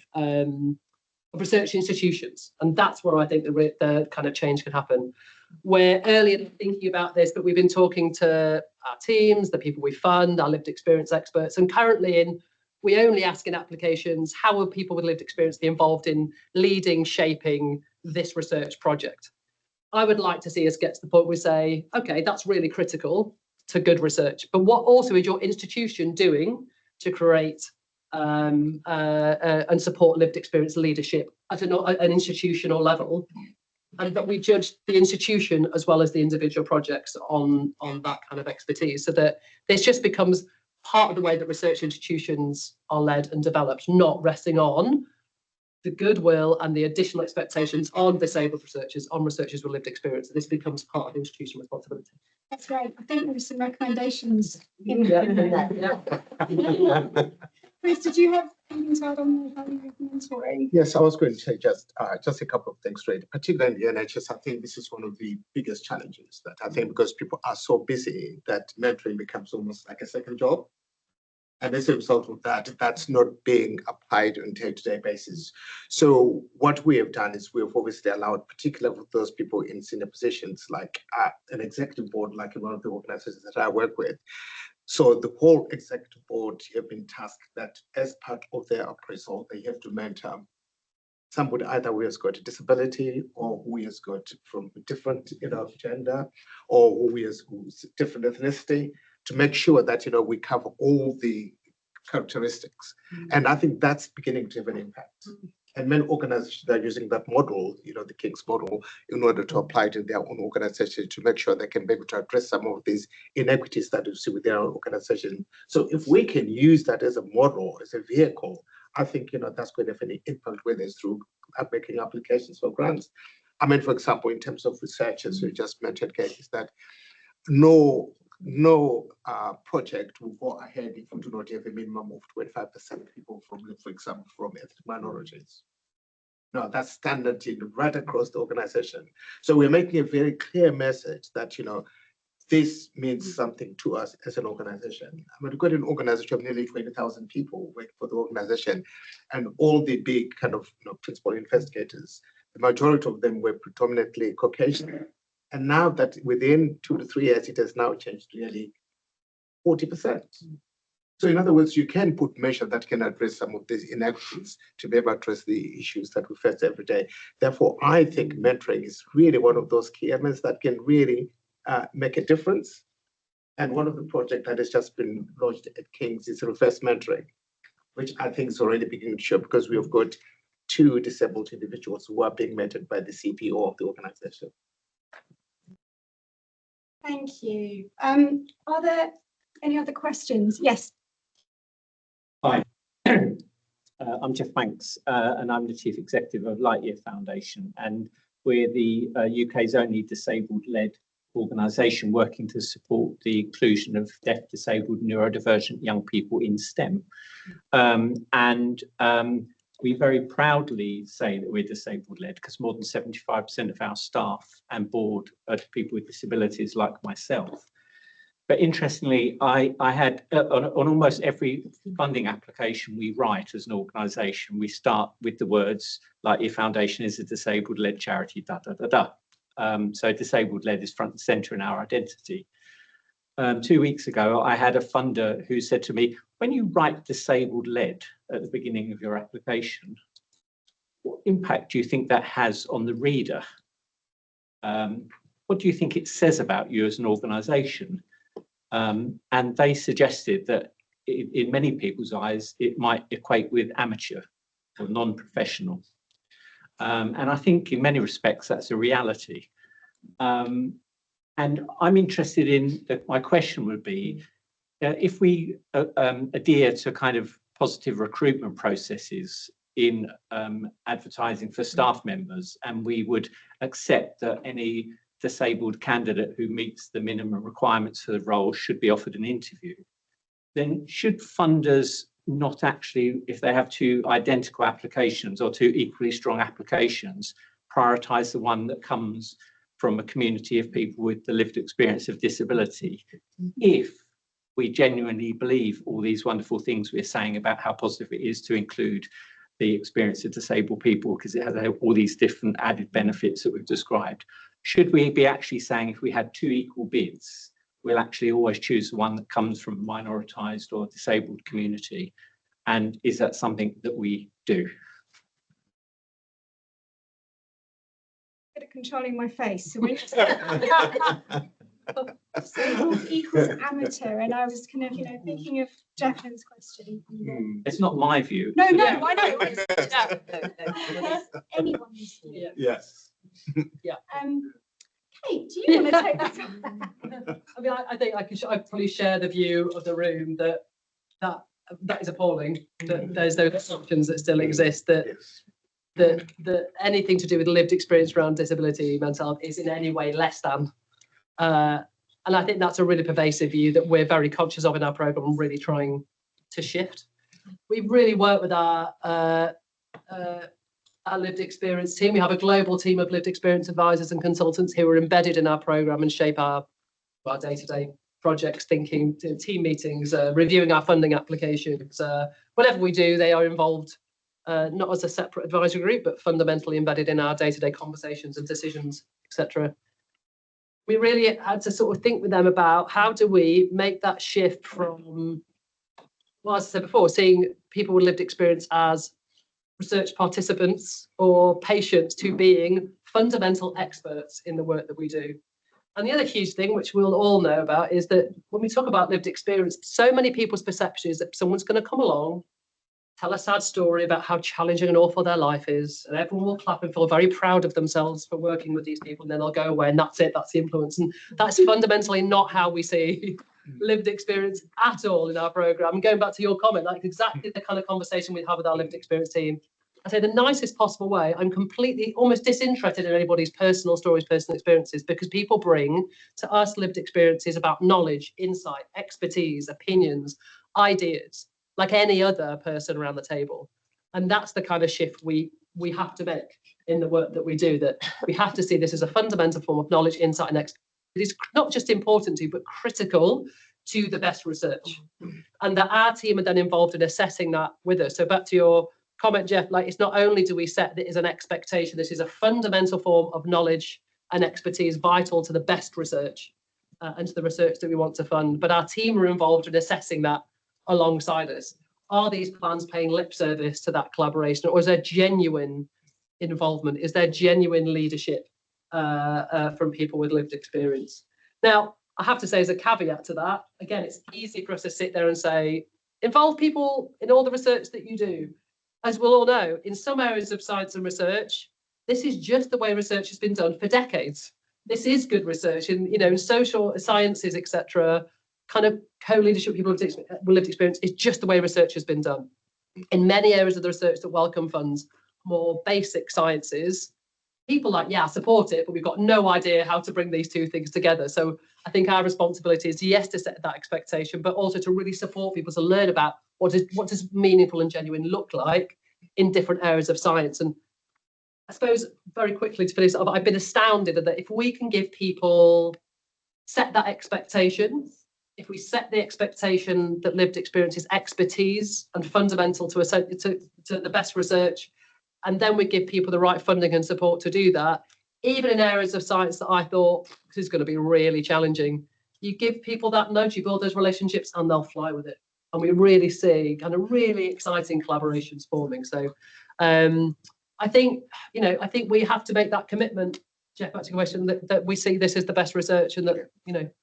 research institutions. And that's where I think the kind of change can happen. We're earlier thinking about this, but we've been talking to our teams, the people we fund, our lived experience experts, and currently we only ask in applications, how will people with lived experience be involved in leading, shaping this research project? I would like to see us get to the point where we say, okay, that's really critical to good research, but what also is your institution doing to create and support lived experience leadership at an institutional level? and that we judge the institution as well as the individual projects on that kind of expertise, so that this just becomes part of the way that research institutions are led and developed, not resting on the goodwill and the additional expectations on disabled researchers, on researchers with lived experience. This becomes part of institutional responsibility. That's great. I think there were some recommendations in Yeah. there. Chris, did you have anything to add on the value of mentoring? Yes, I was going to say just a couple of things, right? Particularly in the NHS, I think this is one of the biggest challenges that I think, because people are so busy that mentoring becomes almost like a second job. And as a result of that, that's not being applied on a day-to-day basis. So what we have done is we have obviously allowed, particularly for those people in senior positions, like an executive board, like in one of the organizations that I work with. So the whole executive board have been tasked that as part of their appraisal, they have to mentor somebody either who has got a disability, or who has got from a different gender, or who's different ethnicity, to make sure that we cover all the characteristics. And I think that's beginning to have an impact. And many organizations are using that model, the King's model, in order to apply it in their own organization to make sure they can be able to address some of these inequities that you see with their own organization. So if we can use that as a model, as a vehicle, I think that's going to have an impact, whether it's through making applications for grants. I mean, for example, in terms of research, as you just mentioned, Kate, is that no project will go ahead if we do not have a minimum of 25% people from, for example, from ethnic minorities. No, that's standard right across the organization. So we're making a very clear message that this means something to us as an organization. I mean, we've got an organization of nearly 20,000 people working for the organization, and all the big kind of principal investigators, the majority of them were predominantly Caucasian. And now that within 2 to 3 years, it has now changed to nearly 40%. So in other words, you can put measures that can address some of these inequities to be able to address the issues that we face every day. Therefore, I think mentoring is really one of those key elements that can really make a difference. And one of the projects that has just been launched at King's is reverse mentoring, which I think is already beginning to show, because we have got 2 disabled individuals who are being mentored by the CPO of the organization. Thank you. Are there any other questions? Yes. Hi, I'm Jeff Banks, and I'm the Chief Executive of Lightyear Foundation, and we're the UK's only disabled-led organisation working to support the inclusion of deaf, disabled, neurodivergent young people in STEM. We very proudly say that we're disabled-led, because more than 75% of our staff and board are people with disabilities like myself. But interestingly, I had on almost every funding application we write as an organisation, we start with the words, Lightyear Foundation is a disabled-led charity, da, da, da, da. So disabled-led is front and centre in our identity. 2 weeks ago, I had a funder who said to me, when you write disabled-led at the beginning of your application, what impact do you think that has on the reader? What do you think it says about you as an organisation? And they suggested that in many people's eyes, it might equate with amateur or non-professional. And I think in many respects, that's a reality. And I'm interested in, my question would be, if we adhere to kind of positive recruitment processes in advertising for staff members, and we would accept that any disabled candidate who meets the minimum requirements for the role should be offered an interview, then should funders not actually, if they have 2 identical applications or 2 equally strong applications, prioritise the one that comes from a community of people with the lived experience of disability, if we genuinely believe all these wonderful things we're saying about how positive it is to include the experience of disabled people, because it has all these different added benefits that we've described? Should we be actually saying, if we had 2 equal bids, we'll actually always choose the one that comes from a minoritised or disabled community? And is that something that we do? Good at controlling my face. So when disabled equals amateur, and I was kind of, thinking of Jeffrey's question. It's not my view. No, I know. Anyone's view. Yes. Kate, do you want to take that? I mean, I think I'd probably share the view of the room that is appalling, that there's those assumptions that still exist, that anything to do with lived experience around disability, mental health is in any way less than. And I think that's a really pervasive view that we're very conscious of in our programme and really trying to shift. We've really worked with our lived experience team. We have a global team of lived experience advisors and consultants who are embedded in our programme and shape our day-to-day projects, thinking, team meetings, reviewing our funding applications. Whatever we do, they are involved, not as a separate advisory group, but fundamentally embedded in our day-to-day conversations and decisions, etc. We really had to sort of think with them about how do we make that shift from, well, as I said before, seeing people with lived experience as research participants or patients to being fundamental experts in the work that we do. And the other huge thing, which we'll all know about, is that when we talk about lived experience, so many people's perception is that someone's going to come along, tell a sad story about how challenging and awful their life is, and everyone will clap and feel very proud of themselves for working with these people, and then they'll go away, and that's it, that's the influence. And that's fundamentally not how we see lived experience at all in our programme. And going back to your comment, that's exactly the kind of conversation we have with our lived experience team. I say the nicest possible way, I'm completely, almost disinterested in anybody's personal stories, personal experiences, because people bring to us lived experiences about knowledge, insight, expertise, opinions, ideas, like any other person around the table. And that's the kind of shift we have to make in the work that we do, that we have to see this as a fundamental form of knowledge, insight, and expertise. It is not just important to, but critical to the best research. And that our team are then involved in assessing that with us. So back to your comment, Jeff, like, it's not only do we set that as an expectation, this is a fundamental form of knowledge and expertise vital to the best research and to the research that we want to fund, but our team are involved in assessing that alongside us. Are these plans paying lip service to that collaboration, or is there genuine involvement? Is there genuine leadership from people with lived experience? Now, I have to say, as a caveat to that, again, it's easy for us to sit there and say, involve people in all the research that you do. As we'll all know, in some areas of science and research, this is just the way research has been done for decades. This is good research in social sciences, etc. Kind of co-leadership, people with lived experience is just the way research has been done. In many areas of the research that Wellcome funds, more basic sciences, people like, yeah, support it, but we've got no idea how to bring these two things together. So I think our responsibility is, yes, to set that expectation, but also to really support people to learn about what does meaningful and genuine look like in different areas of science. And I suppose very quickly to finish off, I've been astounded that if we can give people, set that expectation, if we set the expectation that lived experience is expertise and fundamental to the best research, and then we give people the right funding and support to do that, even in areas of science that I thought this is going to be really challenging, you give people that nudge, you build those relationships, and they'll fly with it. And we really see kind of really exciting collaborations forming. So I think we have to make that commitment, Jeff, back to your question, that we see this as the best research, and that,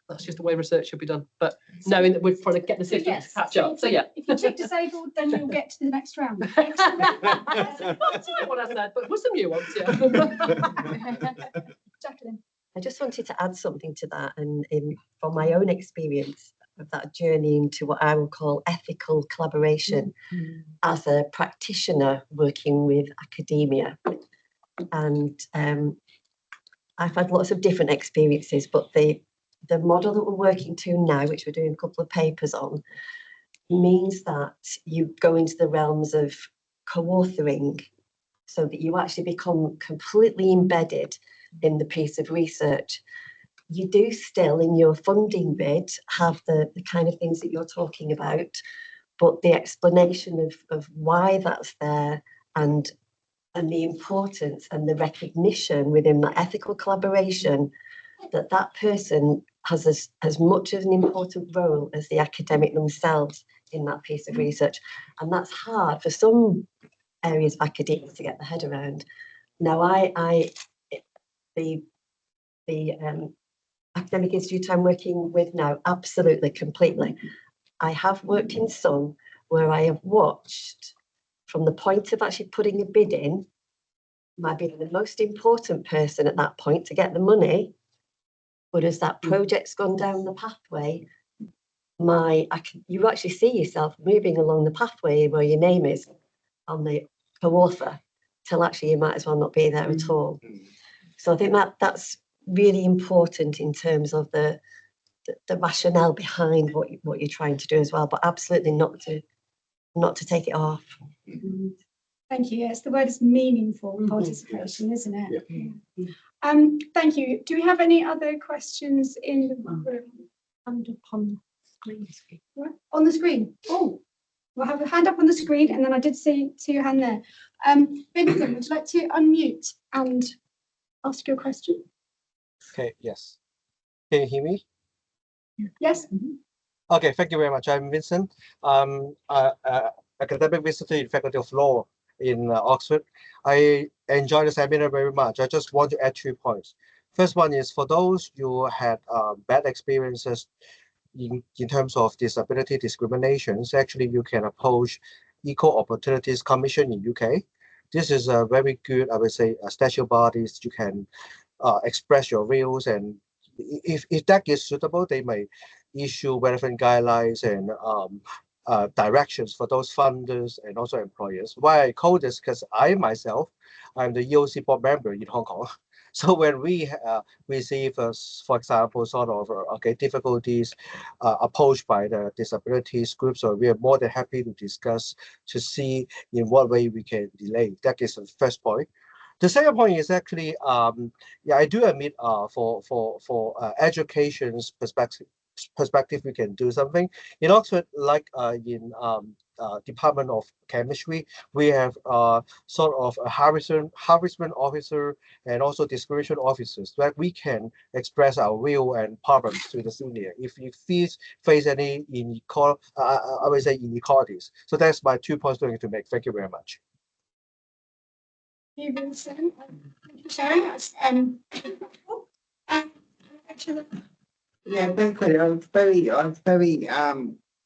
that's just the way research should be done. But knowing that we're trying to get the system to catch up. So yeah. If you tick disabled, then you'll get to the next round. That's not what I said, but with some nuance, yeah. Jacqueline. I just wanted to add something to that, and from my own experience of that journey into what I would call ethical collaboration as a practitioner working with academia. And I've had lots of different experiences, but the model that we're working to now, which we're doing a couple of papers on, means that you go into the realms of co-authoring, so that you actually become completely embedded in the piece of research. You do still, in your funding bid, have the kind of things that you're talking about, but the explanation of why that's there, and the importance and the recognition within that ethical collaboration that that person has as much of an important role as the academic themselves in that piece of research. And that's hard for some areas of academia to get their head around. Now, the academic institute I'm working with now, absolutely, completely. I have worked in some where I have watched from the point of actually putting a bid in might be the most important person at that point to get the money. But as that project's gone down the pathway, you actually see yourself moving along the pathway where your name is on the co-author, till actually you might as well not be there at all. So I think that's really important in terms of the rationale behind what you're trying to do as well, but absolutely not to take it off. Thank you. Yes, the word is meaningful participation, isn't it? Yeah. Thank you. Do we have any other questions in the room? And upon screen. Right, on the screen. Oh, we'll have a hand up on the screen, and then I did see your hand there. Maybe would you like to unmute and ask your question? Okay, yes. Can you hear me? Yes. Okay, thank you very much. I'm Vincent. Academic visitor in Faculty of Law in Oxford. I enjoyed the seminar very much. I just want to add 2 points. First one is for those who had bad experiences in terms of disability discriminations, actually you can approach Equal Opportunities Commission in UK. This is a very good, I would say, special bodies. You can express your views, and if that is suitable, they may issue relevant guidelines and directions for those funders and also employers. Why I call this, because I myself, I'm the EOC board member in Hong Kong. So when we receive, for example, sort of difficulties approached by the disabilities groups, so we are more than happy to discuss to see in what way we can delay. That is the first point. The second point is actually, yeah, I do admit for education's perspective, we can do something. In Oxford, like in Department of Chemistry, we have sort of a harassment officer and also discrimination officers that we can express our view and problems to the senior if you face any I would say inequalities. So that's my 2 points to make. Thank you very much. Thank you, Vincent. Thank you, sharing us. Yeah, basically, I was very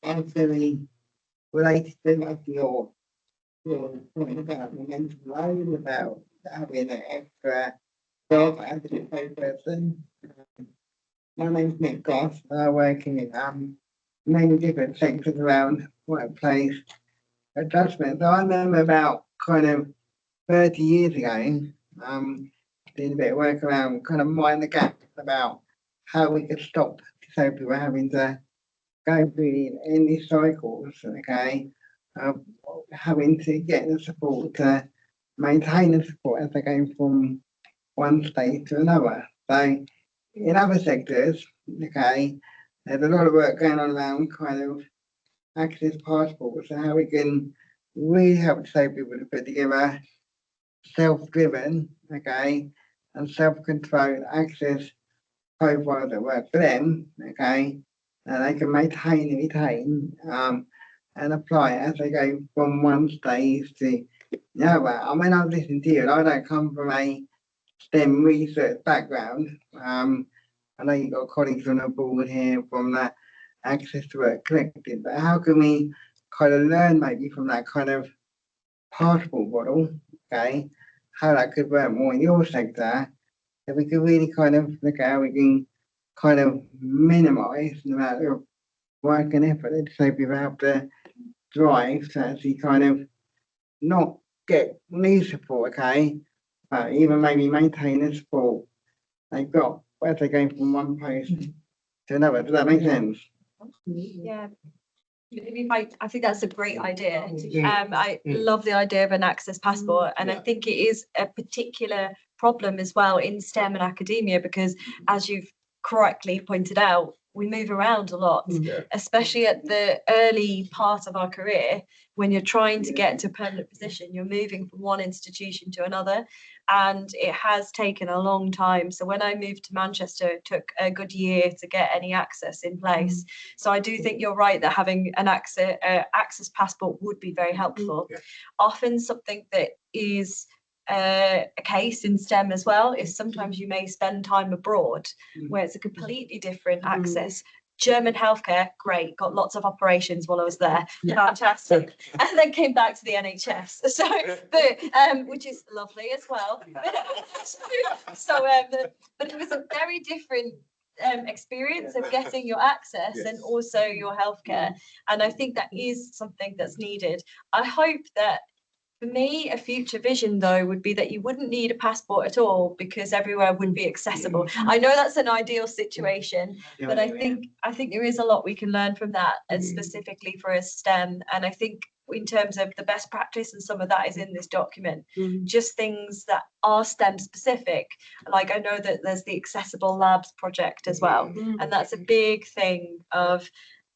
very related to like your point about the mental load, about having an extra job as a disabled person. My name's Nick Goss. I work in many different sectors around workplace adjustment. So I remember about kind of 30 years ago, doing a bit of work around kind of mind the gap about how we could stop disabled people having to go through endless cycles, okay, having to get the support to maintain the support as they go from one stage to another. So in other sectors, okay, there's a lot of work going on around kind of access passports and how we can really help disabled people to put together self-driven, okay, and self-controlled access profiles that work for them, okay, and they can maintain and retain and apply it as they go from one stage to the other. I mean, I've listened to you, and I don't come from a STEM research background. I know you've got colleagues on the board here from that Access to Work Collective, but how can we kind of learn maybe from that kind of passport model, okay, how that could work more in your sector, that we could really kind of look at how we can kind of minimise the amount of work and effort that disabled people have to drive to actually kind of not get new support, okay, but even maybe maintain the support they've got as they're going from one post to another. Does that make sense? Yeah. I think that's a great idea. I love the idea of an access passport, and I think it is a particular problem as well in STEM and academia, because as you've correctly pointed out, we move around a lot, especially at the early part of our career. When you're trying to get to a permanent position, you're moving from one institution to another, and it has taken a long time. So when I moved to Manchester, it took a good year to get any access in place. So I do think you're right that having an access passport would be very helpful. Often something that is a case in STEM as well is sometimes you may spend time abroad where it's a completely different access. German healthcare, great, got lots of operations while I was there, fantastic. And then came back to the NHS, so, but, which is lovely as well. But it was a very different experience of getting your access and also your healthcare. And I think that is something that's needed. I hope that, for me, a future vision though would be that you wouldn't need a passport at all because everywhere wouldn't be accessible. I know that's an ideal situation, but I think there is a lot we can learn from that, and specifically for a STEM. And I think in terms of the best practice, and some of that is in this document, just things that are STEM specific. Like I know that there's the Accessible Labs project as well, and that's a big thing of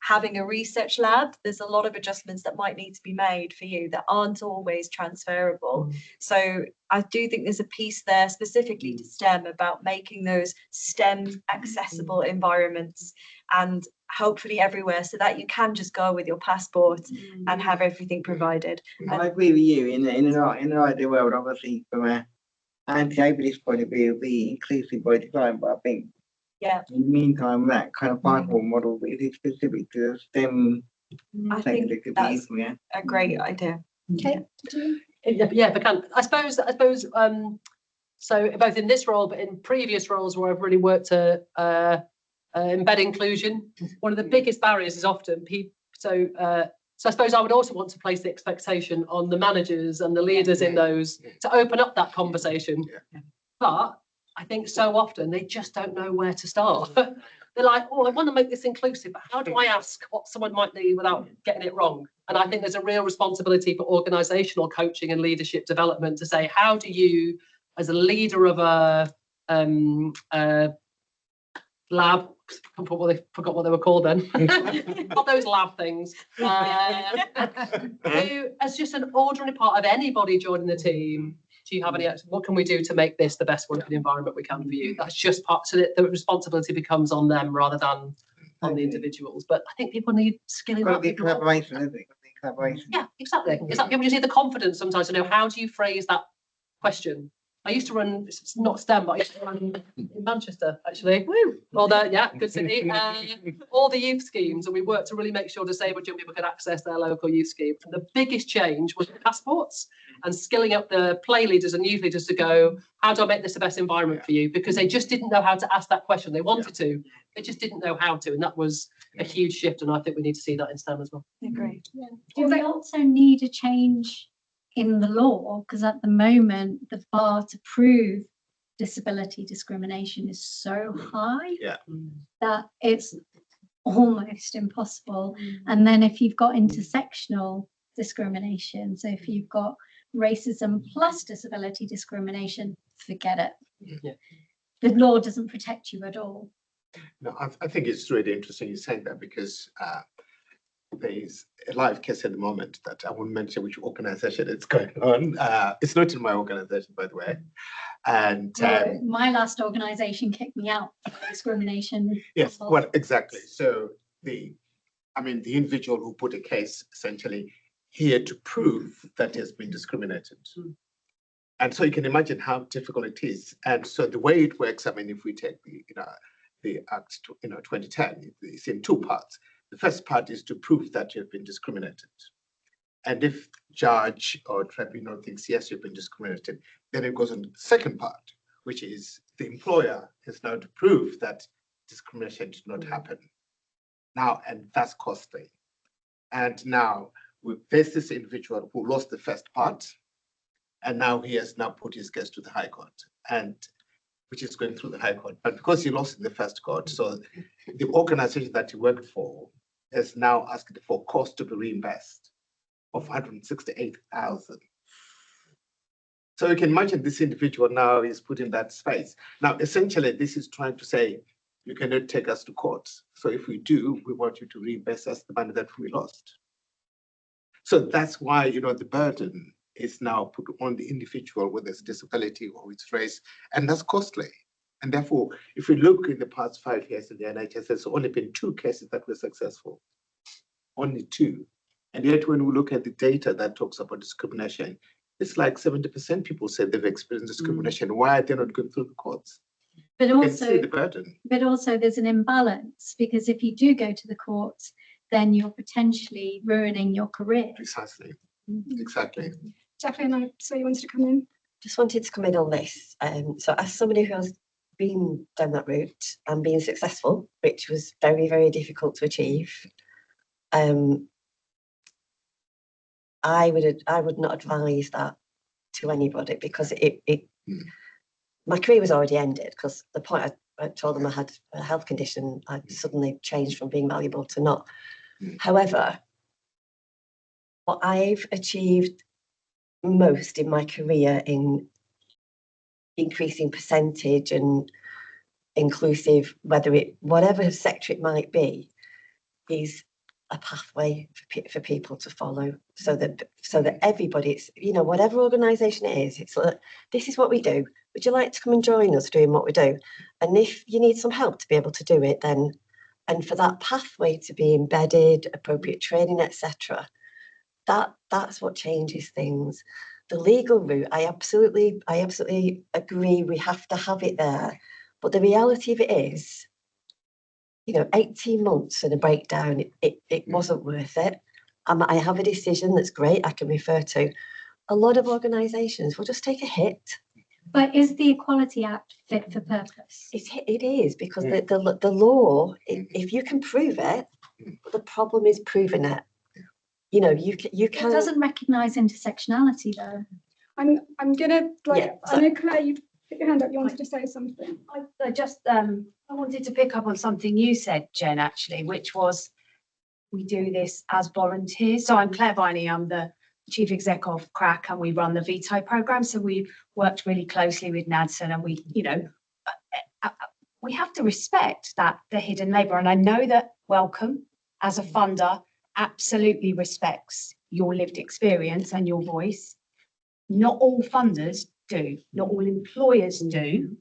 having a research lab. There's a lot of adjustments that might need to be made for you that aren't always transferable. So I do think there's a piece there specifically to STEM about making those STEM accessible environments and hopefully everywhere, so that you can just go with your passport and have everything provided. I agree with you. In an ideal world, obviously, from an anti-ableist point of view, it'll be inclusive by design, but I think in the meantime, that kind of passport model is specific to STEM. I think that's a great idea. Okay. Yeah, if I can. I suppose. So both in this role, but in previous roles where I've really worked to embed inclusion, one of the biggest barriers is often people. So I suppose I would also want to place the expectation on the managers and the leaders in those to open up that conversation. But I think so often they just don't know where to start. They're like, oh, I want to make this inclusive, but how do I ask what someone might need without getting it wrong? And I think there's a real responsibility for organisational coaching and leadership development to say, how do you, as a leader of a lab, forgot what they were called then, not those lab things, who, as just an ordinary part of anybody joining the team, do you have any, what can we do to make this the best working environment we can for you? That's just part, so that the responsibility becomes on them rather than on the individuals. But I think people need skilling up. Collaboration, isn't it? Collaboration. Yeah, exactly. People just need the confidence sometimes to know, how do you phrase that question? I used to run, it's not STEM, but I used to run in Manchester, actually. All the, good city. All the youth schemes, and we worked to really make sure disabled young people could access their local youth scheme. And the biggest change was passports and skilling up the play leaders and youth leaders to go, how do I make this the best environment for you? Because they just didn't know how to ask that question. They wanted to, they just didn't know how to. And that was a huge shift. And I think we need to see that in STEM as well. Great. Do we also need a change in the law? Because at the moment, the bar to prove disability discrimination is so high that it's almost impossible. And then if you've got intersectional discrimination, so if you've got racism plus disability discrimination, forget it. The law doesn't protect you at all. No, I think it's really interesting you saying that, because there is a live case at the moment that I won't mention which organization it's going on. It's not in my organization, by the way. And my last organization kicked me out for discrimination. Yes, well, exactly. So the individual who put a case essentially here to prove that he has been discriminated. And so you can imagine how difficult it is. And so the way it works, if we take the Act 2010, it's in two parts. The first part is to prove that you've been discriminated. And if judge or tribunal thinks, yes, you've been discriminated, then it goes on to the second part, which is the employer has now to prove that discrimination did not happen. Now, and that's costly. And now there's this individual who lost the first part, and now he has now put his case to the High Court, and which is going through the High Court. But because he lost in the first court, so the organization that he worked for has now asked for cost to be reimbursed of 168,000. So you can imagine this individual now is put in that space. Now, essentially, this is trying to say, you cannot take us to court. So if we do, we want you to reimburse us the money that we lost. So that's why, the burden is now put on the individual, whether it's disability or its race, and that's costly. And therefore, if we look in the past 5 years in the NHS, there's only been 2 cases that were successful, only 2. And yet when we look at the data that talks about discrimination, it's like 70% people say they've experienced discrimination. Why are they not going through the courts? But You can see also, the burden. but also there's an imbalance, because if you do go to the courts, then you're potentially ruining your career. Precisely, exactly. Jacqueline, I saw you wanted to come in. Just wanted to come in on this. So as somebody who has been down that route and been successful, which was very, very difficult to achieve, I would not advise that to anybody, because my career was already ended, because the point I told them I had a health condition, I suddenly changed from being valuable to not. However, what I've achieved most in my career in increasing percentage and inclusive, whatever sector it might be, is a pathway for people to follow, so that everybody, it's, whatever organisation it is, it's like, this is what we do. Would you like to come and join us doing what we do? And if you need some help to be able to do it, then, and for that pathway to be embedded, appropriate training, etc., that's what changes things. The legal route, I absolutely agree, we have to have it there. But the reality of it is, 18 months and a breakdown, it wasn't worth it. I have a decision that's great, I can refer to. A lot of organisations will just take a hit. But is the Equality Act fit for purpose? It is, because the law, if you can prove it, the problem is proving it. You can. It doesn't recognise intersectionality, though. I'm gonna Yeah, I know Claire, you put your hand up. You wanted to say something. I wanted to pick up on something you said, Jen, actually, which was we do this as volunteers. So I'm Claire Viney, I'm the Chief Exec of CRAC, and we run the Veto programme. So we worked really closely with NADSN, and we have to respect that, the hidden labour. And I know that Wellcome, as a funder, absolutely respects your lived experience and your voice. Not all funders do, not all employers do.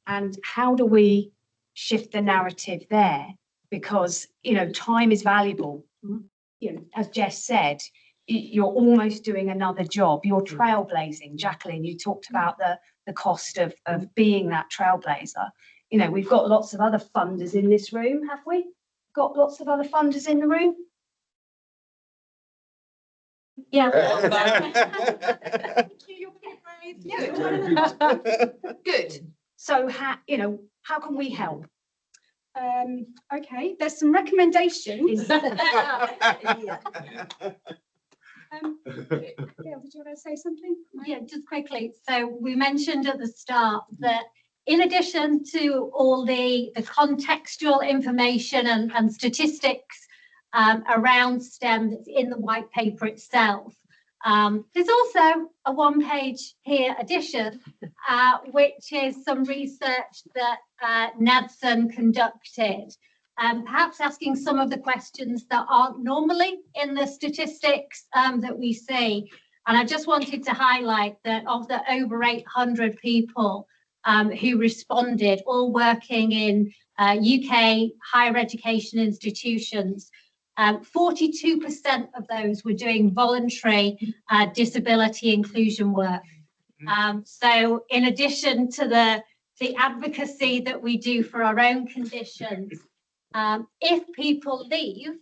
And how do we shift the narrative there? Because, time is valuable. As Jess said, you're almost doing another job. You're trailblazing. Jacqueline, you talked about the cost of being that trailblazer. We've got lots of other funders in this room, have we? Got lots of other funders in the room? Yeah. Good. So how can we help? Okay, there's some recommendations. Yeah, would you want to say something? Yeah, just quickly. So we mentioned at the start that in addition to all the contextual information and statistics around STEM that's in the white paper itself, there's also a one-page here addition, which is some research that NADSN conducted, perhaps asking some of the questions that aren't normally in the statistics that we see. And I just wanted to highlight that of the over 800 people who responded, all working in UK higher education institutions, 42% of those were doing voluntary disability inclusion work. So in addition to the advocacy that we do for our own conditions, if people leave,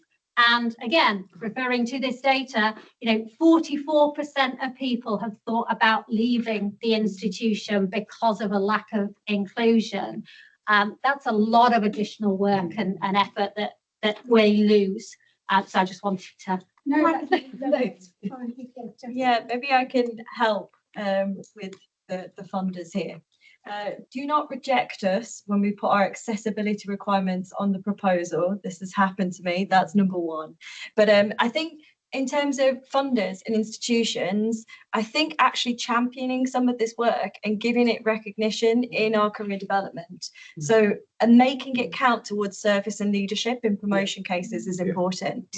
and again, referring to this data, 44% of people have thought about leaving the institution because of a lack of inclusion. That's a lot of additional work and effort that we lose. So I just wanted to. Yeah, maybe I can help with the funders here. Do not reject us when we put our accessibility requirements on the proposal. This has happened to me. That's number one. But I think in terms of funders and institutions, I think actually championing some of this work and giving it recognition in our career development. So and making it count towards service and leadership in promotion cases is important.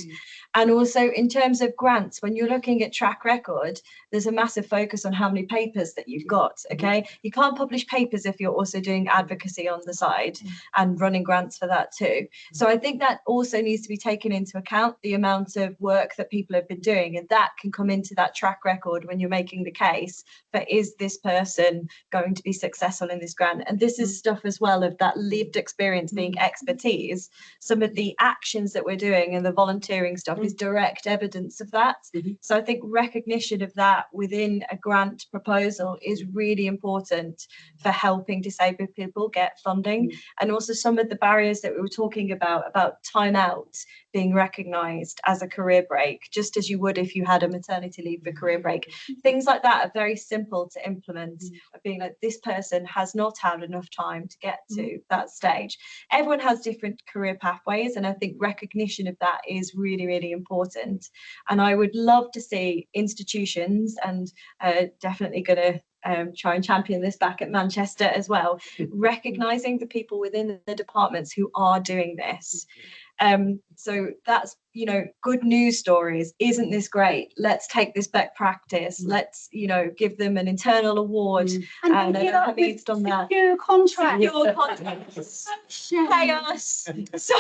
And also in terms of grants, when you're looking at track record, there's a massive focus on how many papers that you've got, okay? You can't publish papers if you're also doing advocacy on the side and running grants for that too. So I think that also needs to be taken into account, the amount of work that people have been doing, and that can come into that track record when you're making the case for, is this person going to be successful in this grant? And this is stuff as well of that lived experience being expertise. Some of the actions that we're doing and the volunteering stuff is direct evidence of that. So I think recognition of that within a grant proposal is really important for helping disabled people get funding. And also some of the barriers that we were talking about time out being recognised as a career break, just as you would if you had a maternity leave for career break. Things like that are very simple to implement, of being like, this person has not had enough time to get to that stage. Everyone has different career pathways, and I think recognition of that is really, really important. And I would love to see institutions, and definitely going to try and champion this back at Manchester as well, recognising the people within the departments who are doing this. So that's, you know, good news stories. Isn't this great? Let's take this best practice. Let's, you know, give them an internal award. And I don't know how he's done that. Secure contract. Secure contracts. Chaos. So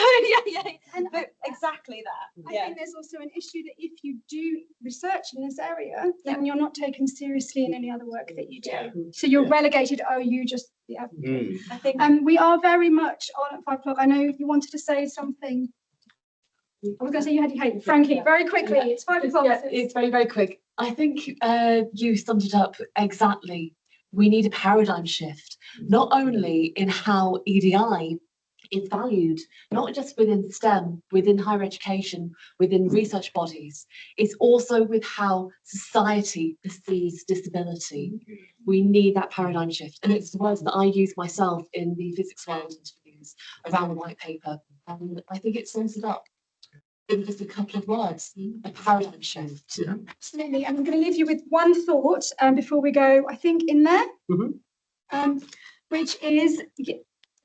yeah. But exactly that. I think there's also an issue that if you do research in this area, then you're not taken seriously in any other work that you do. So you're relegated. Oh, you just I think we are very much on at 5 o'clock. I know you wanted to say something. I was going to say you had your hand. Frankie, very quickly. It's 5 o'clock. Yeah, it's very, very quick. I think you summed it up exactly. We need a paradigm shift, not only in how EDI is valued, not just within STEM, within higher education, within research bodies, it's also with how society perceives disability. We need that paradigm shift. And it's the words that I use myself in the physics world interviews around the white paper. And I think it sums it up in just a couple of words, a paradigm shift. Absolutely. I'm going to leave you with one thought before we go, I think, in there, which is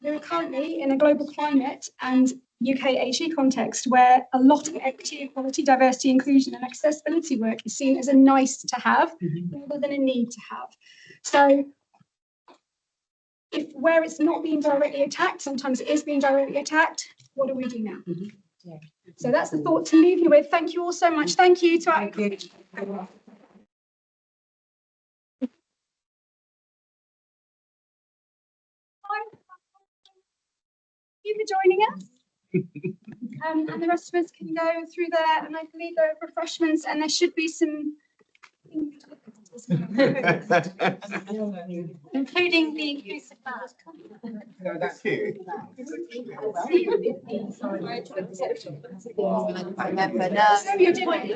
we're currently in a global climate and UK HE context where a lot of equity, equality, diversity, inclusion and accessibility work is seen as a nice to have rather than a need to have. So if where it's not being directly attacked, sometimes it is being directly attacked, what do we do now? So that's the thought to leave you with. Thank you all so much. Thank you to our Thank you for joining us. And the rest of us can go through there, and I believe there are refreshments, and there should be some including the inclusive bag. No, that's here. I never know. So you're doing